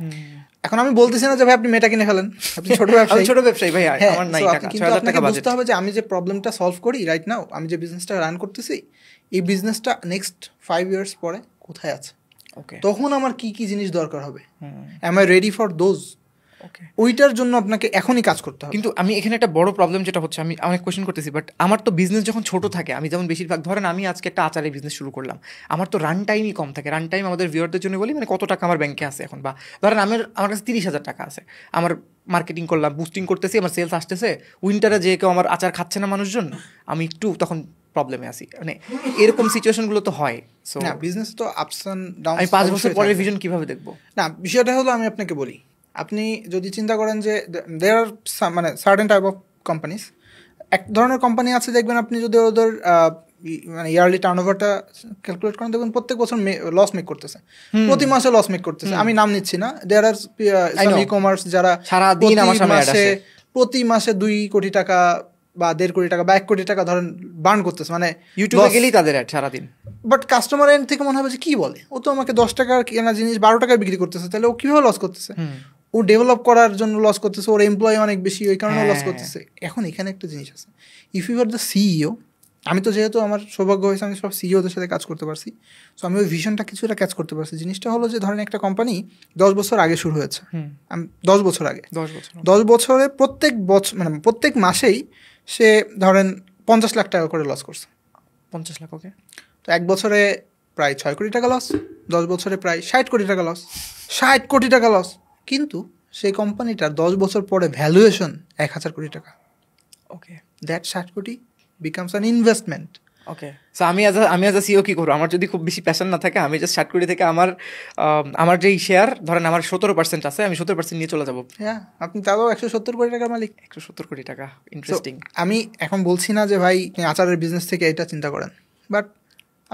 Speaker 1: এখন আমি বলতেছি না যে ভাই আপনি মেটা কিনে ফেলেন, আপনি ছোট ব্যবসায়ী
Speaker 2: ভাই, আমার নাই টাকা,
Speaker 1: কিন্তু আপনাকে বুঝতে হবে যে আমি যে প্রবলেমটা সলভ করি রাইট নাও, আমি যে বিজনেসটা রান করতেছি, এই বিজনেসটা নেক্সট 5 ইয়ার্স পরে কোথায় আছে, তখন আমার কি কি জিনিস দরকার হবে, am I ready for those, ওইটার জন্য আপনাকে এখনই কাজ করতে হবে।
Speaker 2: কিন্তু আমি এখানে একটা বড় প্রবলেম যেটা হচ্ছে, আমি অনেক কোয়েশ্চেন করতেছি, বাট আমার তো বিজনেস যখন ছোট থাকে, আমি যেমন বেশিরভাগ ধরেন আমি আজকে একটা আচারের বিজনেস শুরু করলাম, আমার তো রান টাইমই কম থাকে। রান টাইম আমাদের ভিউয়ারদের জন্য বলি, মানে কত টাকা আমার ব্যাংকে আছে এখন, বা ধরেন আমার কাছে 30,000 টাকা আছে, আমার মার্কেটিং করলাম, বুস্টিং করতেছি, আমার সেলস আসতেছে, উইন্টারে যে কেউ আমার আচার খাচ্ছে না মানুষজন, আমি একটু তখন প্রবলেমে আছি। মানে এরকম সিচুয়েশনগুলো তো হয়। সো
Speaker 1: না, বিজনেস তো আপস অ্যান্ড ডাউন।
Speaker 2: আমি 5 বছর পরের ভিশন কিভাবে দেখবো?
Speaker 1: না, বিষয়টা হলো, আমি আপনাকে বলি, আপনি যদি চিন্তা করেন যে দেয়ার আর মানে সার্টেন টাইপ অফ কোম্পানিস, এক ধরনের কোম্পানি আছে দেখবেন, আপনি যদি ওদের মানে ইয়ারলি টার্নওভারটা ক্যালকুলেট করেন, দেখবেন প্রত্যেক বছর লস মেক করতেছে, প্রতি মাসে লস মেক করতেছে। আমি নাম নিচ্ছি না, দেয়ার আর ই কমার্স যারা প্রতি মাসে 2 কোটি টাকা বা 1.5 কোটি টাকা বা 1 কোটি টাকা ধরেন বার্ন করতেছে, মানে
Speaker 2: ইউটিউবে গেলেই তাদের অ্যাড সারাদিন।
Speaker 1: বাট কাস্টমার এন্ড থেকে মনে হবে যে কি বলে, ও তো আমাকে 10 টাকার কেনা জিনিস 12 টাকায় বিক্রি করতেছে, তাহলে ও কিভাবে লস করতেছে? ও ডেভেলপ করার জন্য লস করতেছে, ওর এমপ্লয়ি অনেক বেশি, ওই কারণে লস করতেছে। এখন এখানে একটা জিনিস আছে, if you are the CEO, আমি তো যেহেতু আমার সৌভাগ্য হয়েছে আমি সব সিইওদের সাথে কাজ করতে পারছি, সো আমি ওই ভিশনটা কিছুটা ক্যাচ করতে পারছি। জিনিসটা হলো যে ধরেন একটা কোম্পানি 10 বছর আগে শুরু হয়েছে, 10 বছর আগে, 10 বছরে প্রত্যেক বছর মানে প্রত্যেক মাসেই সে ধরেন 50 লাখ টাকা করে লস করছে।
Speaker 2: 50 লাখ, ওকে,
Speaker 1: তো 1 বছরে প্রায় 6 কোটি টাকা লস, 10 বছরে প্রায় 60 কোটি টাকা লস, 60 কোটি টাকা লস। কিন্তু সেই কোম্পানিটার 10 বছর পরে ভ্যালুয়েশন 1000 কোটি টাকা।
Speaker 2: ওকে,
Speaker 1: দ্যাট 60 কোটি becomes an investment.
Speaker 2: Okay, so আমি অ্যাজ আ সিও কী করবো? আমার যদি খুব বেশি প্যাশন না থাকে, আমি জাস্ট 60 কোটি থেকে আমার যেই শেয়ার ধরেন আমার 17% আছে, আমি 17% নিয়ে চলে যাবো।
Speaker 1: হ্যাঁ, আপনি তাও 170 কোটি টাকার মালিক।
Speaker 2: 170 কোটি টাকা, ইন্টারেস্টিং।
Speaker 1: আমি এখন বলছি না যে ভাই আচারের বিজনেস থেকে এটা চিন্তা করেন, বাট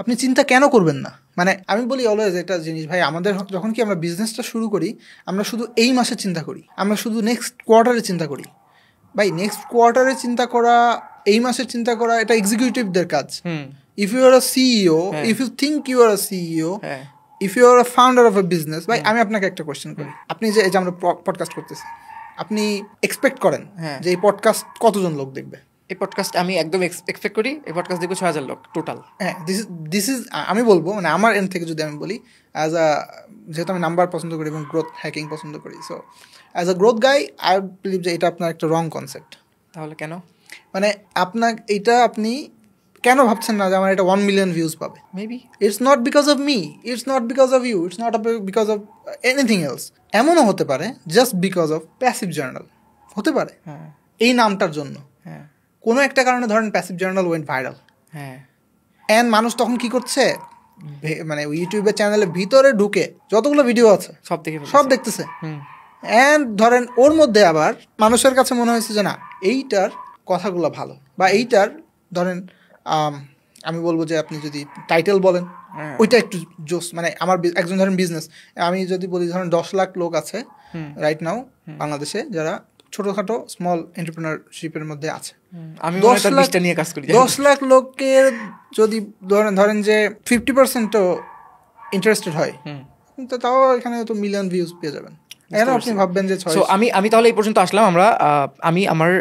Speaker 1: আপনি চিন্তা কেন করবেন না? মানে আমি বলি অলওয়েজ একটা জিনিস, ভাই আমাদের যখন কি আমরা বিজনেসটা শুরু করি, আমরা শুধু এই মাসে চিন্তা করি, আমরা শুধু নেক্সট কোয়ার্টারে চিন্তা করি। ভাই নেক্সট কোয়ার্টারে চিন্তা করা, এই মাসে চিন্তা করা, এটা এক্সিকিউটিভদের কাজ। If you are a CEO, if you think you are a CEO, if you are a founder of a business, ভাই আমি আপনাকে একটা কোয়েশ্চেন করি, আপনি যে আমরা পডকাস্ট করতেছি, আপনি এক্সপেক্ট করেন যে এই পডকাস্ট কতজন লোক দেখবে?
Speaker 2: এই পডকাস্ট আমি একদম এক্সপেক্ট করি এই পডকাস্ট দেখবো 6,000 লোক টোটাল।
Speaker 1: হ্যাঁ, দিস ইজ আমি বলবো, মানে আমার এন্ড থেকে যদি আমি বলি, অ্যাজ আ যেহেতু আমি নাম্বার পছন্দ করি এবং গ্রোথ হ্যাকিং পছন্দ করি, so as a growth guy I believe যে এটা আপনার একটা রং কনসেপ্ট।
Speaker 2: তাহলে কেন?
Speaker 1: মানে এটা আপনি কেন ভাবছেন না যে আমার এটা 1 মিলিয়ন ভিউজ পাবে?
Speaker 2: Maybe
Speaker 1: it's not because of me, it's not because of you, it's not because of anything else. এমনও হতে পারে just because of passive journal, হতে পারে এই নামটার জন্য। কোনো একটা কারণে ধরেন passive journal went viral, and মানুষ তখন কি করছে, মানে ইউটিউবের চ্যানেলের ভিতরে ঢুকে যতগুলো ভিডিও আছে সব দেখতেছে। অ্যান্ড ধরেন ওর মধ্যে আবার মানুষের কাছে মনে হয়েছে যে না এইটার কথাগুলো ভালো, বা এইটার ধরেন আমি বলবো যে আপনি যদি টাইটেল বলেন ওইটা একটু জোস, মানে আমার একজন ধরেন বিজনেস, আমি যদি বলি ধরেন 10 লাখ লোক আছে রাইট নাও বাংলাদেশে যারা ছোটখাটো স্মল এন্টারপ্রেনারশিপের মধ্যে আছে,
Speaker 2: আমি 10
Speaker 1: লাখ লোকের যদি ধরেন যে 50%ও ইন্টারেস্টেড হয়, তো তাও এখানে তো মিলিয়ন ভিউজ পেয়ে যাবেন। আপনি ভাববেন যে
Speaker 2: আমি তাহলে এই পর্যন্ত আসলাম। আমি আমার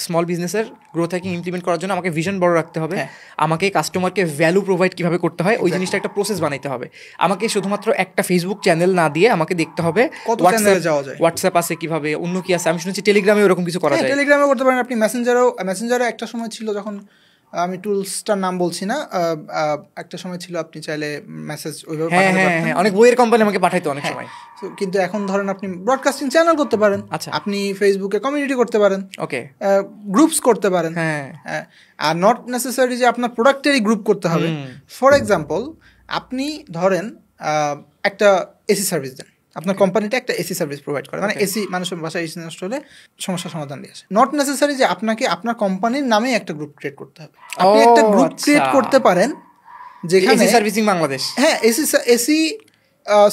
Speaker 2: স্মল বিজনেসের গ্রোথ হ্যাকিং ইমপ্লিমেন্ট করার জন্য আমাকে ভিশন বড় রাখতে হবে, আমাকে কাস্টমারকে ভ্যালু প্রোভাইড কিভাবে করতে হয় ওই জিনিসটা একটা প্রসেস বানাইতে হবে। আমাকে শুধুমাত্র একটা ফেসবুক চ্যানেল না দিয়ে আমাকে দেখতে হবে হোয়াটসঅ্যাপ আছে কিভাবে, অন্য কি আছে। আমি শুনেছি টেলিগ্রামে ওরকম কিছু করা যায়,
Speaker 1: টেলিগ্রামে করতে পারেন আপনি। মেসেঞ্জারও একটা সময় ছিল, যখন আমি টুলসটার নাম বলছি না, একটা সময় ছিল আপনি চাইলে মেসেজ ওইভাবে পাঠাতে পারতেন।
Speaker 2: অনেক বইয়ের কোম্পানি আমাকে পাঠাইতো অনেক সময়।
Speaker 1: কিন্তু এখন ধরেন আপনি ব্রডকাস্টিং চ্যানেল করতে পারেন, আপনি ফেসবুকে কমিউনিটি করতে পারেন,
Speaker 2: ওকে
Speaker 1: গ্রুপস করতে পারেন, আর নট নেসেসারি যে আপনার প্রোডাক্টেরই গ্রুপ করতে হবে। ফর এক্সাম্পল আপনি ধরেন একটা এসি সার্ভিস দেন, আপনার কোম্পানিটা একটা এসি সার্ভিস প্রোভাইড করে, মানে এসি মানুষের বাসায় এসি নষ্ট হলে সমস্যার সমাধান দিয়ে আসে। নট নেসেসারি যে আপনাকে আপনার কোম্পানির নামে একটা গ্রুপ ক্রিয়েট করতে হবে। আপনি একটা গ্রুপ ক্রিয়েট করতে পারেন যেখানে
Speaker 2: AC servicing Bangladesh,
Speaker 1: AC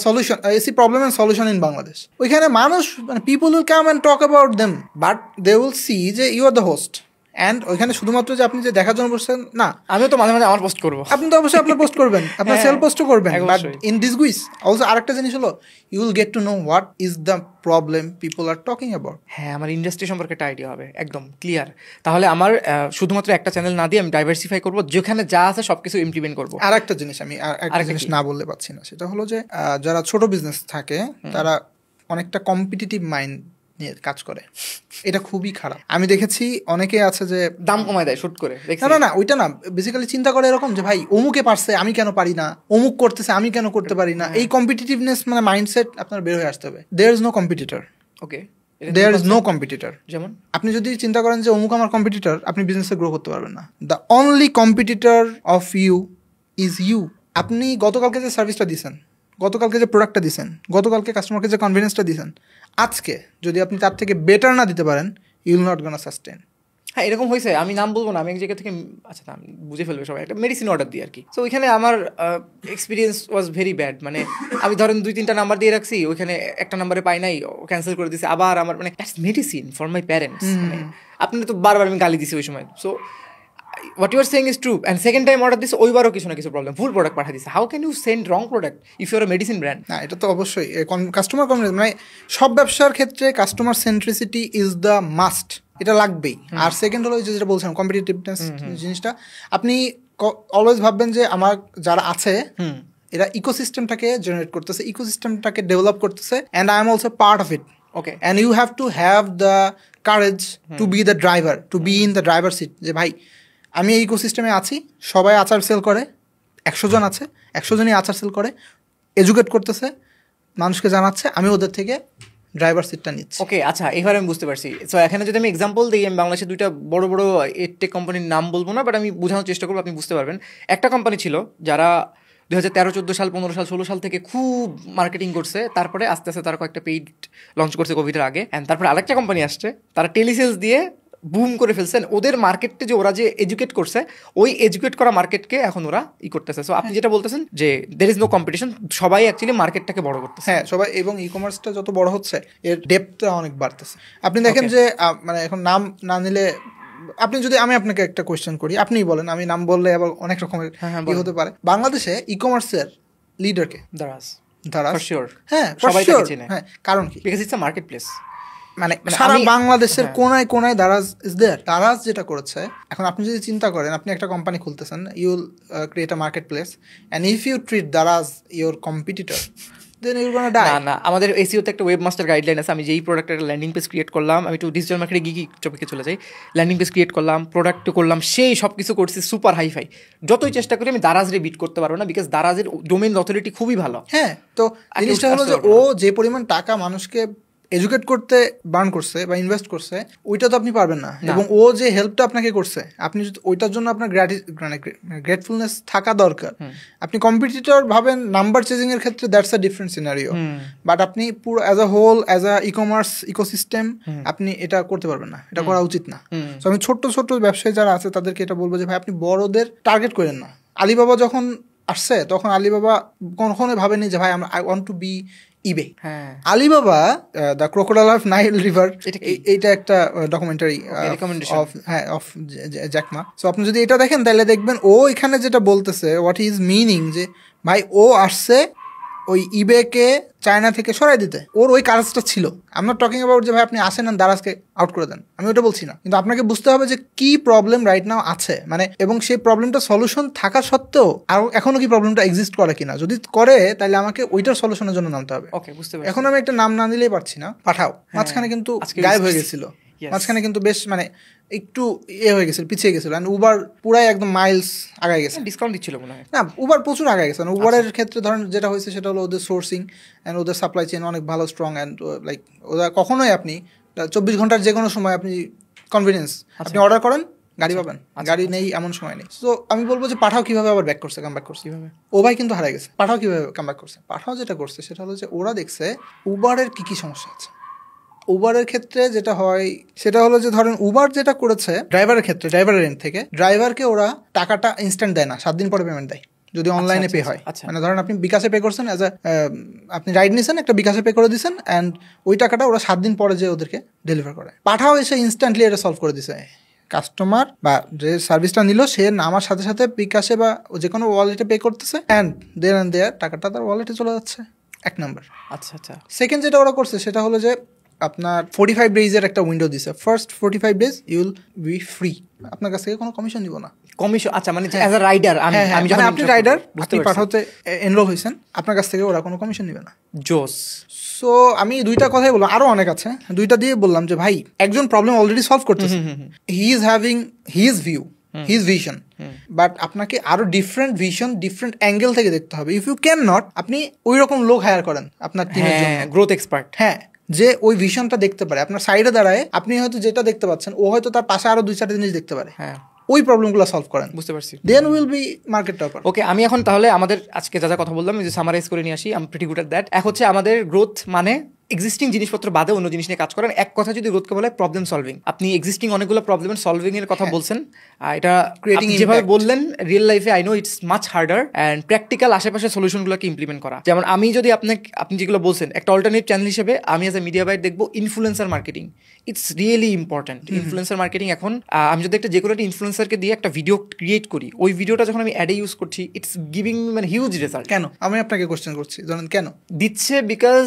Speaker 1: solution, AC problem and solution in Bangladesh. ওইখানে মানুষ মানে people will come and talk about them, but they will see যে you are the host. And ওইখানে শুধুমাত্র যে আপনি যে দেখার জন্য বসছেন না,
Speaker 2: আমিও তো মাঝে মাঝে আমার পোস্ট করবো,
Speaker 1: আপনি তো অবশ্যই আপনার পোস্ট করবেন, আপনার সেল পোস্টও করবেন, বাট ইন ডিসগুইজ অলসো আরেকটা জিনিস হলো you will get to know what is the problem people are talking about.
Speaker 2: আমার ইন্ডাস্ট্রি সম্পর্কে একটা আইডিয়া হবে একদম ক্লিয়ার। তাহলে আমার শুধুমাত্র একটা চ্যানেল না দিয়ে আমি ডাইভার্সিফাই করবো, যেখানে যা আছে সবকিছু ইমপ্লিমেন্ট করবো।
Speaker 1: আর একটা জিনিস আমি একটা জিনিস না বললে পাচ্ছি না, সেটা হলো যে যারা ছোট বিজনেস থাকে তারা অনেকটা কম্পিটিটিভ মাইন্ড নিয়ে কাজ করে, এটা খুবই খারাপ। আমি দেখেছি অনেকে আছে যে
Speaker 2: দাম কমায় দেয় শুট করে,
Speaker 1: না ওইটা না, বেসিক্যালি চিন্তা করে এরকম যে ভাই অমুকে পারছে আমি কেন পারি না, অমুক করতেছে আমি কেন করতে পারি না। এই কম্পিটিটিভনেস মানে মাইন্ডসেট আপনার বের হয়ে আসতে হবে। There is no competitor,
Speaker 2: okay
Speaker 1: there is no competitor.
Speaker 2: যেমন
Speaker 1: আপনি যদি চিন্তা করেন যে অমুক আমার কম্পিটিটর, আপনি বিজনেসে গ্রো করতে পারবেন না। The only competitor of you is you. আপনি গতকালকে যে সার্ভিসটা দিয়েছেন, গতকালকে যে প্রোডাক্টটা দিয়েছেন, গতকালকে কাস্টমারকে যে কনভিডেন্সটা দিয়েছেন, আজকে যদি আপনি তার থেকে বেটার না দিতে পারেন, you will not gonna sustain.
Speaker 2: এরকম হয়েছে, আমি নাম বলবো না, আমি এক জায়গা থেকে আচ্ছা নাম বুঝে ফেলবে সবাই, একটা মেডিসিন অর্ডার দিই আর কি। তো ওইখানে আমার এক্সপিরিয়েন্স ওয়াজ ভেরি ব্যাড। মানে আমি ধরেন 2-3টা নাম্বার দিয়ে রাখছি, ওইখানে একটা নাম্বারে পাই নাই, ক্যান্সেল করে দিয়েছি। আবার আমার মানে that's medicine for my parents. আপনি তো বারবার আমি গালি দিছি ওই সময়। So what you are saying is true, and second time order this ওইবারও কিছু না কিছু প্রবলেম, ফুল প্রোডাক্ট পাঠিয়ে দিচ্ছে। How can you send wrong product if you are medicine brand? না,
Speaker 1: এটা তো অবশ্যই কাস্টমার কনভিডেন্স, মানে সব ব্যবসার ক্ষেত্রে কাস্টমার সেন্ট্রিসিটি ইজ দ্য মাস্ট, এটা লাগবেই। আর সেকেন্ড হলো যেটা বলছেন কম্পিটিটিভনেস জিনিসটা, আপনি অলওয়েজ ভাববেন যে আমার যারা আছে এরা ইকোসিস্টেমটাকে জেনারেট করতেছে, ইকোসিস্টেমটাকে ডেভেলপ করতেছে, and I am also part of it.
Speaker 2: Okay,
Speaker 1: and you have to have the courage to be the driver, to be in the driver seat. যে ভাই আমি এই ইকোসিস্টেমে আছি, সবাই আচার সেল করে, 100 জন আছে, 100 জনই আচার সেল করে, এডুকেট করতেছে, মানুষকে জানাচ্ছে, আমি ওদের থেকে ড্রাইভার সিটটা নিচ্ছি।
Speaker 2: ওকে, আচ্ছা এবার আমি বুঝতে পারছি। সো এখানে যদি আমি এক্সাম্পল দিই, আমি বাংলাদেশে 2টা বড় বড় এডটেক কোম্পানির নাম বলবো না, বাট আমি বোঝানোর চেষ্টা করবো, আপনি বুঝতে পারবেন। একটা কোম্পানি ছিল যারা 2013-14 সাল, 15 সাল, 16 সাল থেকে খুব মার্কেটিং করছে, তারপরে আস্তে আস্তে তারা কয়েকটা পেইড লঞ্চ করছে কোভিডের আগে। অ্যান্ড তারপরে আরেকটা কোম্পানি আসছে, তারা টেলিসেলস দিয়ে বুম করে ফেলছেন। ওদের মার্কেটে যে ওরা যে এডুকেট করছে, ওই এডুকেট করা মার্কেটকে এখন ওরা করতেছে। সো আপনি যেটা বলতেছেন যে দের ইজ নো কম্পিটিশন, সবাই অ্যাকচুয়ালি মার্কেটটাকে বড় করতেছে।
Speaker 1: হ্যাঁ, সবাই, এবং ই কমার্সটা যত বড় হচ্ছে এর ডেপথটা অনেক বাড়তেছে। আপনি দেখেন যে মানে এখন নাম না নিলে, আপনি যদি আমি আপনাকে একটা কোয়েশ্চেন করি, আপনিই বলেন, আমি নাম বললে আবার অনেক রকমের কি হতে পারে। বাংলাদেশে ই কমার্সের লিডারকে?
Speaker 2: দারাজ।
Speaker 1: For
Speaker 2: sure.
Speaker 1: হ্যাঁ,
Speaker 2: সবাই তাকে চেনে।
Speaker 1: হ্যাঁ, কারণ কি?
Speaker 2: Because it's a market place.
Speaker 1: মানে সারা বাংলাদেশের কোনায় কোনায় দারাজ ইজ দেয়ার। দারাজ যেটা করেছে, এখন আপনি যদি চিন্তা করেন, আপনি একটা কোম্পানি খুলতেছেন, you will create a market place, and if you treat Daraz your competitor, then you're gonna die.
Speaker 2: না আমাদের এসইওতে একটা ওয়েব মাস্টার গাইডলাইন আছে। আমি যেই প্রোডাক্টের একটা ল্যান্ডিং পেজ ক্রিয়েট করলাম, আমি একটু ডিজিটাল মার্কেটে গিয়ে টপিকে চলে যাই, ল্যান্ডিং পেজ ক্রিয়েট করলাম, প্রোডাক্ট করলাম, সেই সব কিছু করছি সুপার হাইফাই। যতই চেষ্টা করি আমি দারাজরে বিট করতে পারবো না, বিকজ দারাজের ডোমেইন অথরিটি খুবই ভালো।
Speaker 1: হ্যাঁ, তো জিনিসটা হলো যে ও যে পরিমাণ টাকা মানুষকে এডুকেট করতে বার্ন করছে বা ইনভেস্ট করছে, ওইটা তো আপনি পারবেন না। এবং ও যে হেল্পটা আপনাকে করছে, আপনি যদি ওইটার জন্য আপনার গ্রেটফুলনেস থাকা দরকার। আপনি কম্পিটিটর ভাবেন নাম্বার চেজিং এর ক্ষেত্রে, that's a different scenario. But আপনি পুরো as a whole, as a e-commerce ecosystem আপনি এটা করতে পারবেন না, এটা করা উচিত না। তো আমি ছোট্ট ছোট্ট ব্যবসায়ী যারা আছে তাদেরকে এটা বলবো যে ভাই আপনি বড়দের টার্গেট করেন না। আলিবাবা যখন আসছে তখন আলিবাবা কখনোই ভাবেনি যে ভাই I want to be eBay. Alibaba the crocodile of Nile river, এইটা একটা ডকুমেন্টারি অফ জ্যাকমা। সো আপনি যদি এটা দেখেন তাহলে দেখবেন ও এখানে যেটা বলতেছে হোয়াট ইজ মিনিং, যে ভাই ও আসছে ওই ইবেকে চায়না থেকে সরাই দিতে, ওর ওই কাজটা ছিল। আমি নট টকিং অ্যাবাউট যে ভাই আপনি আসেন আর দারাজকে আউট করে দেন, আমি ওটা বলছি না। কিন্তু আপনাকে বুঝতে হবে যে কি প্রবলেম রাইট নাও আছে, মানে এবং সেই প্রবলেমটা সলিউশন থাকা সত্ত্বেও আর এখনো কি প্রবলেমটা এক্সিস্ট করে কিনা। যদি করে তাহলে আমাকে ওইটার সলিউশনের জন্য নামতে হবে।
Speaker 2: ওকে, বুঝতে পারছি।
Speaker 1: এখন আমি একটা নাম না দিলেই পারছি না, পাঠাও মাঝখানে কিন্তু গায়েব হয়ে গেছিল, মাঝখানে কিন্তু বেশ মানে একটু হয়ে গেছিল, পিছিয়ে গেছিল। উবার পুরাই একদম মাইলস আগায় গেছে,
Speaker 2: ডিসকাউন্ট দিচ্ছিল মনে হয়।
Speaker 1: না, উবার প্রচুর আগায় গেছে। উবারের ক্ষেত্রে ধরেন যেটা হয়েছে সেটা হলো ওদের সোর্সিং অ্যান্ড ওদের সাপ্লাই চেইন অনেক ভালো, স্ট্রং। অ্যান্ড লাইক ওরা কখনোই আপনি 24 ঘন্টার যে কোনো সময় আপনি কনভিনিয়েন্স আপনি অর্ডার করেন, গাড়ি পাবেন, গাড়ি নেই এমন সময় নেই। তো আমি বলবো যে পাঠাও কিভাবে আবার ব্যাক করছে, কাম ব্যাক করছে কিভাবে। ও ভাই কিন্তু হারাই গেছে। পাঠাও কিভাবে কাম ব্যাক করছে, পাঠাও যেটা করছে সেটা হলো যে ওরা দেখছে উবারের কি কি সমস্যা আছে। উবারের ক্ষেত্রে যেটা হয় সেটা হলো যে ধরেন উবার যেটা করেছে ড্রাইভারের ক্ষেত্রে, ড্রাইভারের এন্ড থেকে ড্রাইভারকে ওরা টাকাটা ইনস্ট্যান্ট দেয় না, 7 দিন পরে পেমেন্ট দেয় যদি অনলাইনে পে হয়। মানে ধরেন আপনি বিকাশে পে করছেন, অ্যাজ আপনি রাইড নিয়েছেন, একটা বিকাশে পে করে দিয়েছেন, অ্যান্ড ওই টাকাটা ওরা 7 দিন পরে যে ওদেরকে ডেলিভার করে। পাঠাও এসে ইনস্ট্যান্টলি এটা সলভ করে দিছে। কাস্টমার বা যে সার্ভিসটা নিল সে নামার সাথে সাথে বিকাশে বা যে কোনো ওয়ালেটে পে করতেছে, অ্যান্ড দেয়ার টাকাটা তার ওয়ালেটে চলে যাচ্ছে। 1 নাম্বার।
Speaker 2: আচ্ছা।
Speaker 1: সেকেন্ড যেটা ওরা করছে সেটা হলো যে আপনার 45 ডেজের একটা উইন্ডো দিছে। First 45 days you'll be free, আপনার কাছ থেকে কোনো কমিশন দিব না।
Speaker 2: কমিশন? আচ্ছা, মানে অ্যাজ আ রাইডার আমি যখন
Speaker 1: আপনি রাইডার, আপনি পাঠাতে এনরোল হয়েছেন, আপনার কাছ থেকে ওরা কোনো কমিশন নেবে না।
Speaker 2: জোস।
Speaker 1: সো আমি দুইটা কথাই বললাম, আরো অনেক আছে, দুইটা দিয়ে বললাম যে ভাই একজন প্রবলেম অলরেডি সলভ করতেছে, he is having his view, his vision, but আপনাকে আরো ডিফারেন্ট ভিশন, ডিফারেন্ট অ্যাঙ্গেল থেকে দেখতে হবে। ইফ ইউ ক্যান নট, আপনি ওই রকম লোক হায়ার করেন আপনার টিমের জন্য,
Speaker 2: গ্রোথ এক্সপার্ট।
Speaker 1: হ্যাঁ, যে ওই ভিশনটা দেখতে পারে। আপনার সাইডে দাঁড়ায় আপনি হয়তো যেটা দেখতে পাচ্ছেন, ও হয়তো তার পাশে আরো 2-4 জিনিস দেখতে পারে। হ্যাঁ, ওই প্রবলেমগুলো সলভ করেন।
Speaker 2: বুঝতে পারছি।
Speaker 1: Then will be market topper.
Speaker 2: Okay, আমি এখন তাহলে আমাদের আজকে যা যা কথা বললাম যে সামারাইজ করে নিয়ে আসি। I am pretty good at that. এক হচ্ছে আমাদের গ্রোথ মানে এক্সিস্টিং জিনিসপত্র বাদে অন্য জিনিস নিয়ে কাজ করেন। এক কথা যদি গ্রোথকে বলে প্রবলেম সলভিং, আপনি এক্সিস্টিং অনেকগুলো প্রবলেমের সলভিং এর কথা বলছেন। এটা যেভাবে বললেন রিয়েল লাইফে I know it's much harder and practical আশেপাশে সলিউশনগুলোকে ইমপ্লিমেন্ট করা। যেমন আমি যদি আপনি যেগুলো বলছেন একটা অল্টারনেট চ্যানেল হিসেবে আমি অ্যাজ এ মিডিয়া বাইট দেখবো influencer marketing. It's really important. Influencer marketing এখন আমি যদি যে কোনো একটা ইনফ্লুয়েন্সারকে দিয়ে একটা ভিডিও ক্রিয়েট করি, ওই ভিডিওটা যখন আমি অ্যাডে ইউজ করছি, ইটস গিভিং মানে হিউজ রেজাল্ট।
Speaker 1: কেন? আমি আপনাকে কোশ্চেন করছি, জানেন কেন
Speaker 2: দিচ্ছে? বিকজ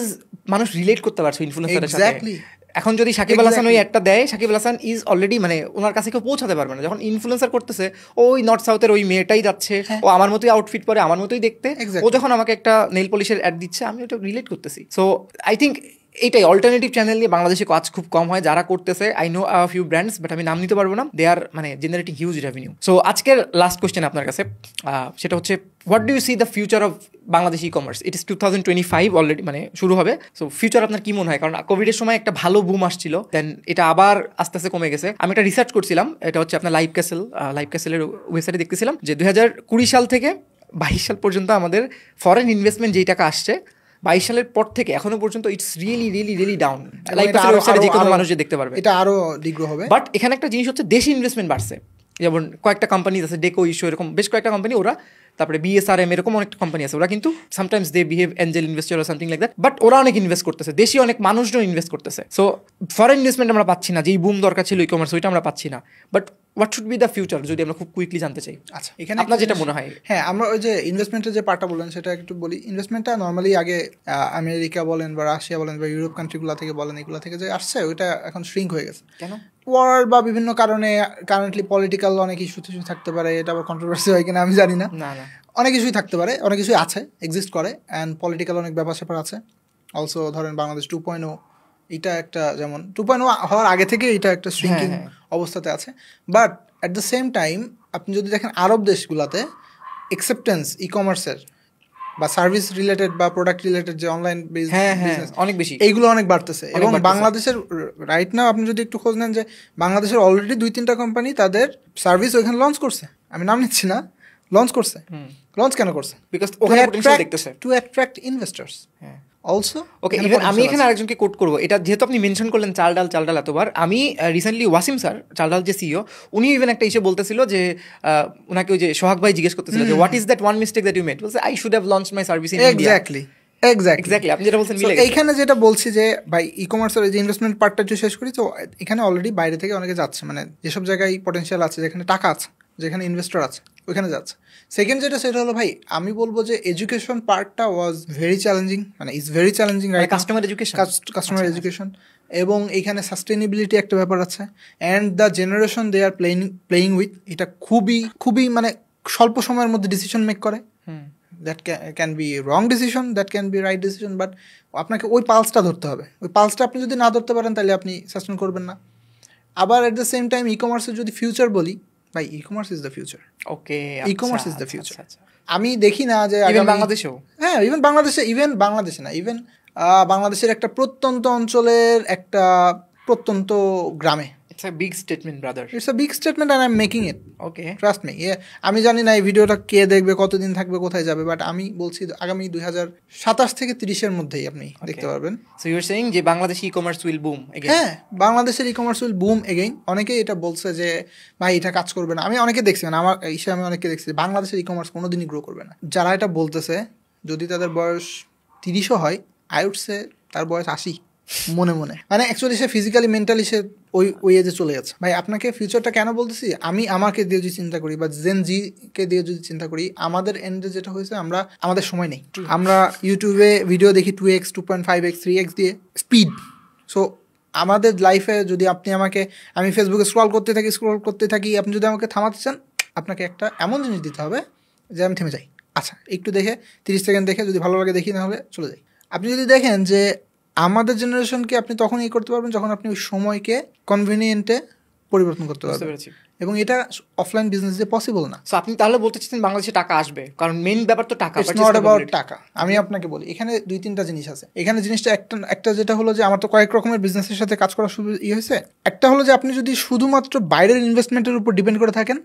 Speaker 2: মানুষ রিলেট করতে পারছে ইনফ্লুয়েন্সারের সাথে। এখন যদি সাকিব আল হাসান ওই একটা দেয়, সাকিব আল হাসান ইজ অলরেডি মানে ওনার কাছে কেউ পৌঁছাতে পারবে না। যখন ইনফ্লুয়েন্সার করতেছে, ওই নর্থ সাউথের ওই মেয়েটাই যাচ্ছে, ও আমার মতোই আউটফিট পরে, আমার মতোই দেখতে, ও যখন আমাকে একটা নেল পলিশের অ্যাড দিচ্ছে, আমি ওটা রিলেট করতেছি। সো আই থিঙ্ক এইটাই অল্টারনেটিভ চ্যানেল নিয়ে বাংলাদেশে কাজ খুব কম হয়। যারা করতেছে I know a few brands, but আমি নাম নিতে পারবো না। দে আর মানে জেনারেটিং হিউজ রেভিনিউ। সো আজকের লাস্ট কোয়েশ্চেন আপনার কাছে, সেটা হচ্ছে what do you see the future of Bangladesh e-commerce? It is 2025 already মানে শুরু হবে। সো ফিউচার আপনার কি মনে হয়? কারণ কোভিডের সময় একটা ভালো বুম আসছিল, দেন এটা আবার আস্তে আস্তে কমে গেছে। আমি একটা রিসার্চ করছিলাম, এটা হচ্ছে আপনার লাইভ ক্যাসেলের ওয়েবসাইটে দেখতেছিলাম যে 2020 সাল থেকে 22 সাল পর্যন্ত আমাদের ফরেন ইনভেস্টমেন্ট যেই টাকা আসছে, 22 সালের পর থেকে এখনো পর্যন্ত ইটস রিয়েলি ডাউন। লাইভ ক্যাসেলের ওয়েবসাইটে যে কোনো মানুষ যে দেখতে পারবে,
Speaker 1: এটা আরো ডিগ্রো হবে।
Speaker 2: বাট এখানে একটা জিনিস হচ্ছে দেশি ইনভেস্টমেন্ট বাড়ছে। যেমন কয়েকটা কোম্পানি আছে, ডেকো ইস্যু, এরকম বেশ কয়েকটা কোম্পানি, ওরা তারপরে বিএসআরএম, এরকম অনেক কোম্পানি আছে, ওরা কিন্তু sometimes they behave angel investor or something like that, but ওরা অনেক ইনভেস্ট করতেছে, দেশি অনেক মানুষজন ইনভেস্ট করতেছে। সো ফরেন ইনভেস্টমেন্ট আমরা পাচ্ছি না, যেই বুম দরকার ছিল ই কমার্স, ওইটা আমরা পাচ্ছি না। But what should be the future যদি আমরা খুব কুইকলি জানতে চাই?
Speaker 1: আচ্ছা, এখানে
Speaker 2: আপনার যেটা মনে হয়।
Speaker 1: হ্যাঁ, আমরা ওই যে ইনভেস্টমেন্টের যে পার্টটা বললেন সেটা একটু বলি। ইনভেস্টমেন্টটা নর্মালি আগে আমেরিকা বলেন বা রাশিয়া বলেন বা ইউরোপ কান্ট্রিগুলো থেকে বলেন, এগুলো থেকে যে আসছে, ওইটা এখন শ্রিঙ্ক হয়ে গেছে।
Speaker 2: কেন?
Speaker 1: ওয়ার বা বিভিন্ন কারণে, কারেন্টলি পলিটিক্যাল অনেক ইস্যু থাকতে পারে, এটা আবার কন্ট্রোভার্সি হয় কিনা আমি জানি না। অনেক কিছুই থাকতে পারে, অনেক কিছুই আছে, এক্সিস্ট করে, অ্যান্ড পলিটিক্যাল অনেক ব্যাপার স্যাপার আছে। অলসো ধরেন বাংলাদেশ 2.0, এটা একটা যেমন 2.0 হওয়ার আগে থেকে এটা একটা শ্রিঙ্কিং অবস্থাতে আছে। But at the same time আপনি যদি দেখেন আরব দেশগুলোতে অ্যাকসেপ্টেন্স ই কমার্সের বা সার্ভিস রিলেটেড বা প্রোডাক্ট রিলেটেড যে অনলাইন বিজনেস
Speaker 2: অনেক বেশি,
Speaker 1: এইগুলো অনেক বাড়তেছে। এবং বাংলাদেশের রাইট নাও আপনি যদি একটু খোঁজ নেন যে বাংলাদেশের অলরেডি 2-3টা কোম্পানি তাদের সার্ভিস ওইখানে লঞ্চ করছে, আমি নাম নিচ্ছি না, লঞ্চ করছে। লঞ্চ কেন করছে?
Speaker 2: বিকজ ওখানে পটেনশিয়াল দেখতেছে,
Speaker 1: টু অ্যাট্রাক্ট ইনভেস্টর্স। অলসো
Speaker 2: ওকে, ইভেন আমি এখানে আরেকজনকে কোট করবো, এটা যেহেতু আপনি মেনশন করলেন চাল ডাল এতবার, আমি রিসেন্টলি ওয়াসিম স্যার, চাল ডাল যে সিইও, উনি ইভেন একটা ইস্যু বলতেছিল যে ওনাকে ওই যে সোহাগ ভাই জিজ্ঞেস করতেছিল যে what is that one mistake that you made, বলছে I should have launched my service in India.
Speaker 1: Exactly
Speaker 2: আপনি যেটা বলছেন মিলে গেছে।
Speaker 1: এইখানে যেটা বলছি যে ভাই ই কমার্সের যে ইনভেস্টমেন্ট পার্টটা একটু শেষ করি, তো এখানে অলরেডি বাইরে থেকে অনেকে যাচ্ছে, মানে যেসব জায়গায় পটেনশিয়াল আছে, যেখানে টাকা আছে, যেখানে ইনভেস্টর আছে, ওইখানে যাচ্ছে। সেকেন্ড যেটা সেটা হলো ভাই আমি বলবো যে এডুকেশন পার্টটা ওয়াজ ভেরি চ্যালেঞ্জিং, মানে is very challenging, right? Customer education, এবং এইখানে সাস্টেনেবিলিটি একটা ব্যাপার আছে, and the generation they are playing with, এটা খুবই মানে স্বল্প সময়ের মধ্যে ডিসিশন মেক করে। That can be wrong decision, that can be right decision, but আপনাকে ওই পালসটা ধরতে হবে। ওই পালসটা আপনি যদি না ধরতে পারেন তাহলে আপনি সাস্টেন করবেন না। আবার এট দ্য সেম টাইম ই কমার্সের যদি ফিউচার বলি, ভাই e commerce is the future.
Speaker 2: Okay,
Speaker 1: e commerce is the future. আমি দেখি না যে
Speaker 2: বাংলাদেশেও,
Speaker 1: হ্যাঁ ইভেন বাংলাদেশে না, ইভেন বাংলাদেশের একটা প্রত্যন্ত অঞ্চলের একটা প্রত্যন্ত গ্রামে,
Speaker 2: It's a big statement, brother.
Speaker 1: It's a big statement and I'm making it.
Speaker 2: Okay.
Speaker 1: Trust me. আমি জানি না এই ভিডিওটা কে দেখবে, কতদিন থাকবে, কোথায় যাবে, বাট আমি বলছি আগামী 2027 থেকে 30-এর মধ্যেই আপনি দেখতে পারবেন।
Speaker 2: So you're saying যে Bangladesh e-commerce will boom again?
Speaker 1: হ্যাঁ, বাংলাদেশের ই-কমার্স will boom again. অনেকেই এটা বলছে যে ভাই এটা কাজ করবে না। আমি অনেকে দেখছি, মানে আমার হিসেবে আমি অনেকে দেখছি বাংলাদেশের ই-কমার্স কোনোদিনই গ্রো করবে না। যারা এটা বলতেছে যদি তাদের বয়স 30ও হয়, আই উড সে তার বয়স 80 মনে মানে অ্যাকচুয়ালি সে ফিজিক্যালি মেন্টালি সে ওই এজে চলে যাচ্ছে। ভাই আপনাকে ফিউচারটা কেন বলতেছি, আমি আমাকে দিয়ে যদি চিন্তা করি বা জেন জি কে দিয়ে যদি চিন্তা করি, আমাদের এন্ডে যেটা হয়েছে, আমাদের সময় নেই। আমরা ইউটিউবে ভিডিও দেখি 2x 2.5x 3x দিয়ে স্পিড। সো আমাদের লাইফে যদি আমি ফেসবুকে স্ক্রল করতে থাকি, আপনি যদি আমাকে থামাতে চান, আপনাকে একটা এমন জিনিস দিতে হবে যে আমি থেমে যাই, আচ্ছা একটু দেখে 30 সেকেন্ড দেখে যদি ভালো লাগে দেখি, না হলে চলে যাই। আপনি যদি দেখেন যে আমাদের জেনারেশনকে আপনি তখনই করতে পারবেন যখন আপনি ওই সময়কে কনভিনিয়েন্টে পরিবর্তন করতে পারবেন, এবং এটা অফলাইন বিজনেসে পসিবল না।
Speaker 2: সো আপনি তাহলে বলতে চাচ্ছেন বাংলাদেশে টাকা আসবে, কারণ মেইন ব্যাপার তো টাকা,
Speaker 1: ইটস নট অ্যাবাউট টাকা। আমি আপনাকে বলি এখানে 2-3টা জিনিস আছে। এখানে জিনিসটা একটা যেটা হলো যে আমার তো কয়েক রকমের বিজনেসের সাথে কাজ করা হয়েছে। একটা হলো যে আপনি যদি শুধুমাত্র বাইরের ইনভেস্টমেন্টের উপর ডিপেন্ড করে থাকেন,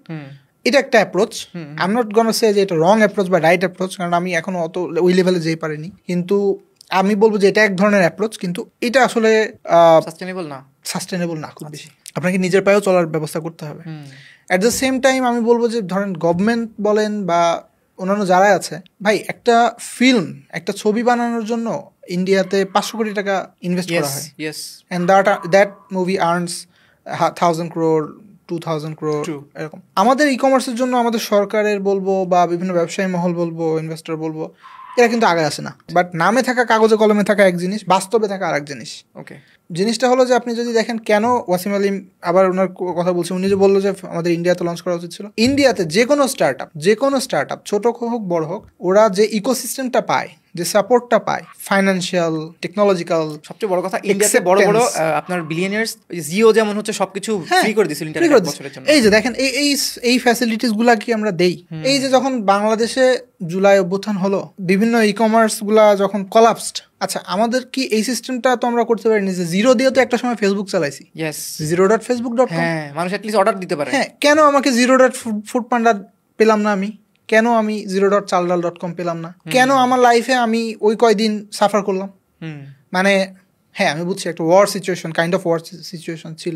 Speaker 1: এটা একটা approach. I am not gonna say যে এটা রং অ্যাপ্রোচ বা রাইট অ্যাপ্রোচ, কারণ আমি এখনো অত ওই লেভেলে যেতে পারিনি, কিন্তু আমি বলবো যে এটা এক ধরনের অ্যাপ্রোচ, কিন্তু এটা আসলে সাস্টেনেবল না খুব বেশি। আপনাকে নিজের পায়েও চলার ব্যবস্থা করতে হবে। অ্যাট দ্য সেম টাইম আমি বলবো যে ধরেন গভর্নমেন্ট বলেন বা অন্যান্য যারা আছে, ভাই একটা ছবি বানানোর জন্য ইন্ডিয়াতে 500 কোটি টাকা ইনভেস্ট করা হয়, and that movie earns 1000 crore 2000 crore এরকম। আমাদের ই কমার্সের জন্য আমাদের সরকারের বলবো বা বিভিন্ন ব্যবসায়ী মহল বলবো, ইনভেস্টর বলবো, এরা কিন্তু আগে আসে না। বাট নামে থাকা, কাগজে কলমে থাকা এক জিনিস, বাস্তবে থাকা আর এক জিনিস।
Speaker 2: ওকে,
Speaker 1: জিনিসটা হলো যে আপনি যদি দেখেন কেন ওয়াসিম আলিম, আবার ওনার কথা বলছি, উনি যে বললো যে আমাদের ইন্ডিয়াতে লঞ্চ করা উচিত ছিল। ইন্ডিয়াতে যে কোনো স্টার্ট আপ ছোট হোক বড় হোক, ওরা যে ইকোসিস্টেমটা পায়, যে সাপোর্টটা পায়, ফাইন্যান্সিয়াল, টেকনোলজিক্যাল,
Speaker 2: সবচেয়ে বড় কথা ইন্ডিয়াতে বড় আপনার বিলিয়নিয়ার্স, জিও যেমন হচ্ছে সবকিছু ফ্রি করে দিয়েছিল ইন্টারনেট বছরের জন্য। এই
Speaker 1: যে দেখেন এই ফ্যাসিলিটিস গুলা কি আমরা দেই? এই যে যখন বাংলাদেশে জুলাই অভ্যুত্থান হলো, বিভিন্ন ই কমার্স গুলা যখন কলাপসড, আচ্ছা আমাদের কি এই সিস্টেমটা তো আমরা করতে পারিনি যে জিরো দিয়ে তো একটা সময় ফেসবুক চালাইছি, zero.facebook.com,
Speaker 2: মানুষ অ্যাটলিস্ট অর্ডার দিতে পারে।
Speaker 1: হ্যাঁ, কেন আমাকে zero.foodpanda পেলাম না? কেন আমি zero.chaldal.com পেলাম না? কেন আমার লাইফে আমি ওই কয়দিন সাফার করলাম? মানে হ্যাঁ, আমি বুঝছি একটা ওয়ার সিচুয়েশন ছিল,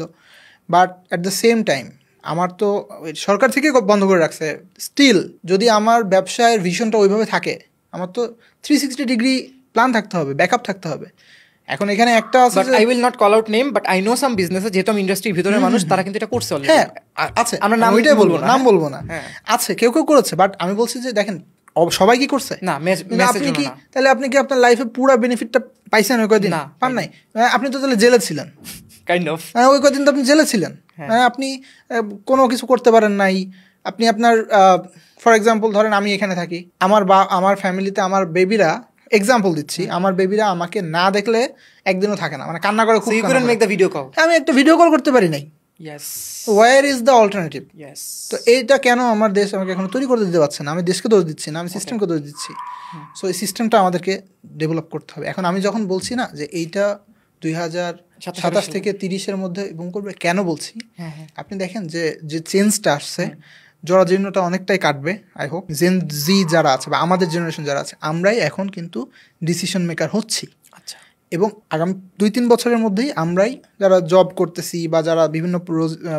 Speaker 1: but at the same time আমার তো সরকার থেকে বন্ধ করে রাখছে। স্টিল যদি আমার ব্যবসায়ের ভিশনটা ওইভাবে থাকে, আমার তো 360 ডিগ্রি প্ল্যান থাকতে হবে, ব্যাকআপ থাকতে হবে। এখন এখানে একটা আছে,
Speaker 2: but I will not call out name, but I know some businesses, যেহেতু আমি ইন্ডাস্ট্রির ভিতরে মানুষ, তারা কিন্তু এটা করছে অলরেডি।
Speaker 1: হ্যাঁ আছে, আমরা নাম বলবো না, আছে কেউ করেছে, বাট আমি বলছি যে দেখেন সবাই কি করছে না, আপনি কি তাহলে আপনি কি আপনার লাইফে পুরো বেনিফিটটা পাইছেন ওই কদিন? পান নাই। আপনি তো তাহলে জেলে ছিলেন,
Speaker 2: কাইন্ড অফ,
Speaker 1: ওই কদিন তো আপনি জেলে ছিলেন, আপনি কোনো কিছু করতে পারেন নাই, আপনি আপনার ফর এক্সাম্পল ধরেন আমি এখানে থাকি, আমার ফ্যামিলিতে আমার বেবিরা, এক্সাম্পল দিচ্ছি, আমার বেবিরা আমাকে না দেখলে একদিনও থাকে না, মানে কান্না করে খুব। আমি একটা ভিডিও কল করতে পারি নাই। Where is the alternative? তো এইটা কেন আমার দেশ আমাকে এখন তৈরি করে দিতে পারছে না? আমি দেশকে দোষ দিচ্ছি না, আমি সিস্টেমকে দোষ দিচ্ছি। সো এই সিস্টেমটা আমাদেরকে ডেভেলপ করতে হবে। এখন আমি যখন বলছি না যে এইটা 2027 থেকে 30-এর মধ্যে বুম করবে, কেন বলছি? আপনি দেখেন যে চেঞ্জটা আসছে, জরাজীর্ণটা অনেকটাই কাটবে। আই হোপ জেন জি যারা আছে বা আমাদের জেনারেশন যারা আছে, আমরাই এখন কিন্তু ডিসিশন মেকার হচ্ছি। এবং আগামী 2-3 বছরের মধ্যেই আমরাই যারা জব করতেছি বা যারা বিভিন্ন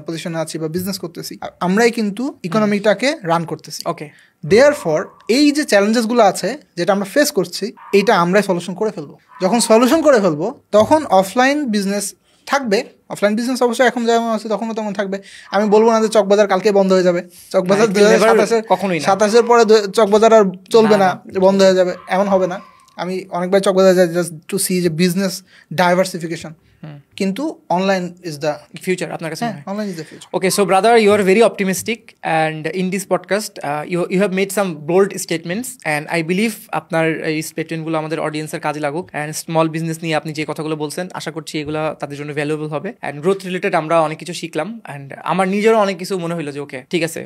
Speaker 1: পজিশনে আছি বা বিজনেস করতেছি, আমরাই কিন্তু ইকোনমিটাকে রান করতেছি। দেয়ারফর এই যে চ্যালেঞ্জেসগুলো আছে যেটা আমরা ফেস করছি, এইটা আমরাই সলিউশন করে ফেলবো। যখন সলিউশন করে ফেলবো তখন অফলাইন বিজনেস থাকবে। অফলাইন বিজনেস অবশ্যই এখন যেমন আছে তখনও তেমন থাকবে। আমি বলবো না যে চকবাজার কালকে বন্ধ হয়ে যাবে, চকবাজার 2027-এর পরে চকবাজার আর চলবে না, বন্ধ হয়ে যাবে, এমন হবে না। আমি অনেকবার চকবাজার যাই জাস্ট টু সি যে বিজনেস ডাইভার্সিফিকেশন, কিন্তু অনলাইন ইজ দ্য
Speaker 2: ফিউচার আপনার কাছে।
Speaker 1: Online is the future.
Speaker 2: Okay, so brother, you are very optimistic and in this podcast you have made some bold statements and I believe আপনার এই স্টেটমেন্টগুলো আমাদের অডিয়েন্সের কাজে লাগুক। অ্যান্ড স্মল বিজনেস নিয়ে আপনি যে কথাগুলো বলছেন, আশা করছি এগুলো তাদের জন্য ভ্যালুয়েবল হবে। অ্যান্ড গ্রোথ রিলেটেড আমরা অনেক কিছু শিখলাম অ্যান্ড আমার নিজেরও অনেক কিছু মনে হলো যে ওকে ঠিক আছে,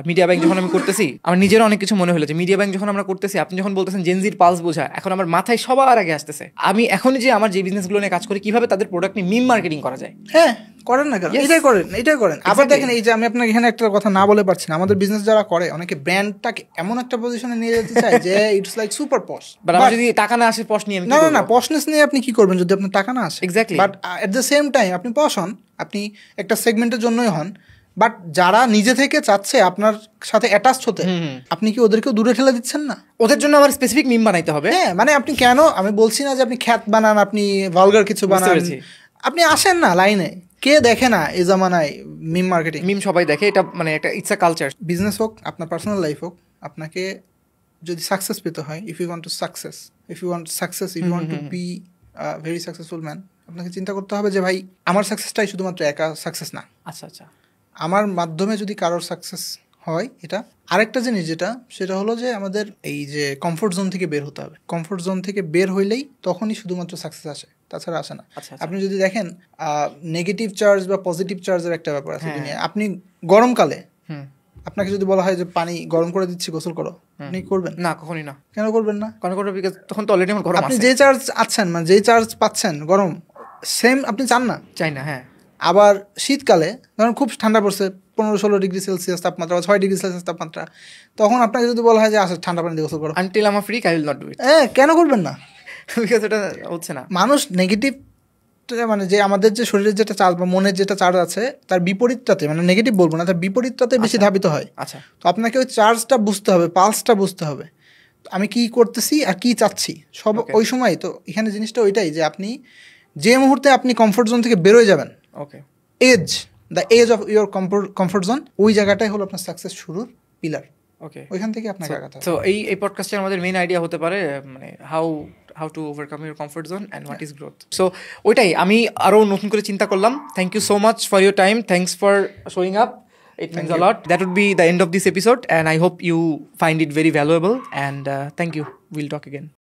Speaker 2: মিডিয়া ব্যাংক যখন আমি করতেছি আমার নিজেরও অনেক কিছু মনে হলো যে মিডিয়া ব্যাংক যখন আমরা করতেছি, আপনি যখন বলতেছেন জেনজির পালস বোঝা, এখন আমার মাথায় সবার আগে আসতেছে আমি এখন যে আমার যে বিজনেসগুলো নিয়ে কাজ করি কিভাবে তাদের প্রোডাক্ট নিয়ে মিম মার্কেটিং করা যায়।
Speaker 1: হ্যাঁ, করেন না কেন? এটাই করেন। আবার দেখেন, এই যে আমি আপনাকে এখানে একটা কথা না বলে পারছি না, আমাদের বিজনেস যারা করে অনেকে ব্র্যান্ডটাকে এমন একটা পজিশনে নিয়ে যেতে চায় যে it's like super posh.
Speaker 2: But আমার যদি টাকা না আসে পশ নিয়ে আমি
Speaker 1: না পশনেস নিয়ে আপনি কি করবেন যদি আপনার টাকা না আসে?
Speaker 2: Exactly.
Speaker 1: But at the same time আপনি পশ হন, আপনি একটা সেগমেন্টের জন্যই হন, বাট যারা নিজে থেকে চাচ্ছে আপনার সাথে অ্যাটাচড হতে, আপনি কি ওদেরকেও দূরে ঠেলে দিচ্ছেন না?
Speaker 2: ওদের জন্য আবার স্পেসিফিক মিম বানাইতে হবে।
Speaker 1: হ্যাঁ, মানে আপনি কেন, আমি বলছি না যে আপনি খ্যাত বানান, আপনি ভালগার কিছু বানান, আপনি আসেন না লাইনে। কে দেখে না এই জামানায় মিম মার্কেটিং?
Speaker 2: মিম সবাই দেখে, এটা মানে একটা ইটস আ কালচার।
Speaker 1: বিজনেস হোক, আপনার পার্সোনাল লাইফ হোক, আপনাকে যদি সাকসেস পেতে হয়, if you want to be very successful man, আপনাকে চিন্তা করতে হবে যে ভাই আমার সাকসেসটাই শুধুমাত্র একা সাকসেস না।
Speaker 2: আচ্ছা,
Speaker 1: আমার মাধ্যমে যদি কারোর সাকসেস হয়, এটা আরেকটা জিনিস যেটা, সেটা হলো যে আমাদের এই যে কমফোর্ট জোন থেকে বের হতে হবে। কমফোর্ট জোন থেকে বের হইলেই তখনই শুধুমাত্র সাকসেস আসে, তাছাড়া আসে না। আপনি যদি দেখেন নেগেটিভ চার্জ বা পজিটিভ চার্জের একটা ব্যাপার আছে দুনিয়ায়। আপনি গরমকালে আপনাকে যদি বলা হয় যে পানি গরম করে দিচ্ছি, গোসল করো, আপনি করবেন না? কখনই না। কেন করবেন না?
Speaker 2: তখন তো অলরেডি আমার গরম আছে।
Speaker 1: আপনি যে চার্জ আছেন, মানে যে চার্জ পাচ্ছেন গরম, সেম আপনি চান না?
Speaker 2: চাই না। হ্যাঁ।
Speaker 1: আবার শীতকালে ধরুন খুব ঠান্ডা পড়ছে, 15-16 ডিগ্রি সেলসিয়াস তাপমাত্রা বা 6 ডিগ্রি সেলসিয়াস তাপমাত্রা, তখন আপনাকে যদি বলা হয় যে আসলে ঠান্ডা পানি দিয়ে গোসল করো,
Speaker 2: until I am free I will not do it.
Speaker 1: কেন করবেন না?
Speaker 2: বিকজ এটা হচ্ছে না।
Speaker 1: মানুষ নেগেটিভ, মানে যে আমাদের যে শরীরের যেটা চার্জ বা মনের যেটা চার্জ আছে তার বিপরীতটাতে, মানে নেগেটিভ বলবো না, তার বিপরীতটাতে বেশি ধাবিত হয়।
Speaker 2: আচ্ছা,
Speaker 1: তো আপনাকে ওই চার্জটা বুঝতে হবে, পালসটা বুঝতে হবে, আমি কি করতেছি আর কি চাচ্ছি সব ওই সময়। তো এখানে জিনিসটা ওইটাই যে আপনি যে মুহূর্তে আপনি কমফোর্ট জোন থেকে বেরোয় যাবেন,
Speaker 2: okay,
Speaker 1: the edge of your comfort zone, ওই জায়গাটাই হলো আপনার সাকসেস শুরুর পিলার।
Speaker 2: ওকে,
Speaker 1: ওইখান থেকে আপনাকে আগাতে হবে।
Speaker 2: তো এই পডকাস্টে আমাদের মেইন আইডিয়া হতে পারে মানে how to overcome your comfort zone and what is growth. So ওইটাই আমি আরও নতুন করে চিন্তা করলাম। Thank you so much for your time, thanks for showing up, it means a lot. That would be the end of this episode and I hope you find it very valuable and thank you. We'll talk again.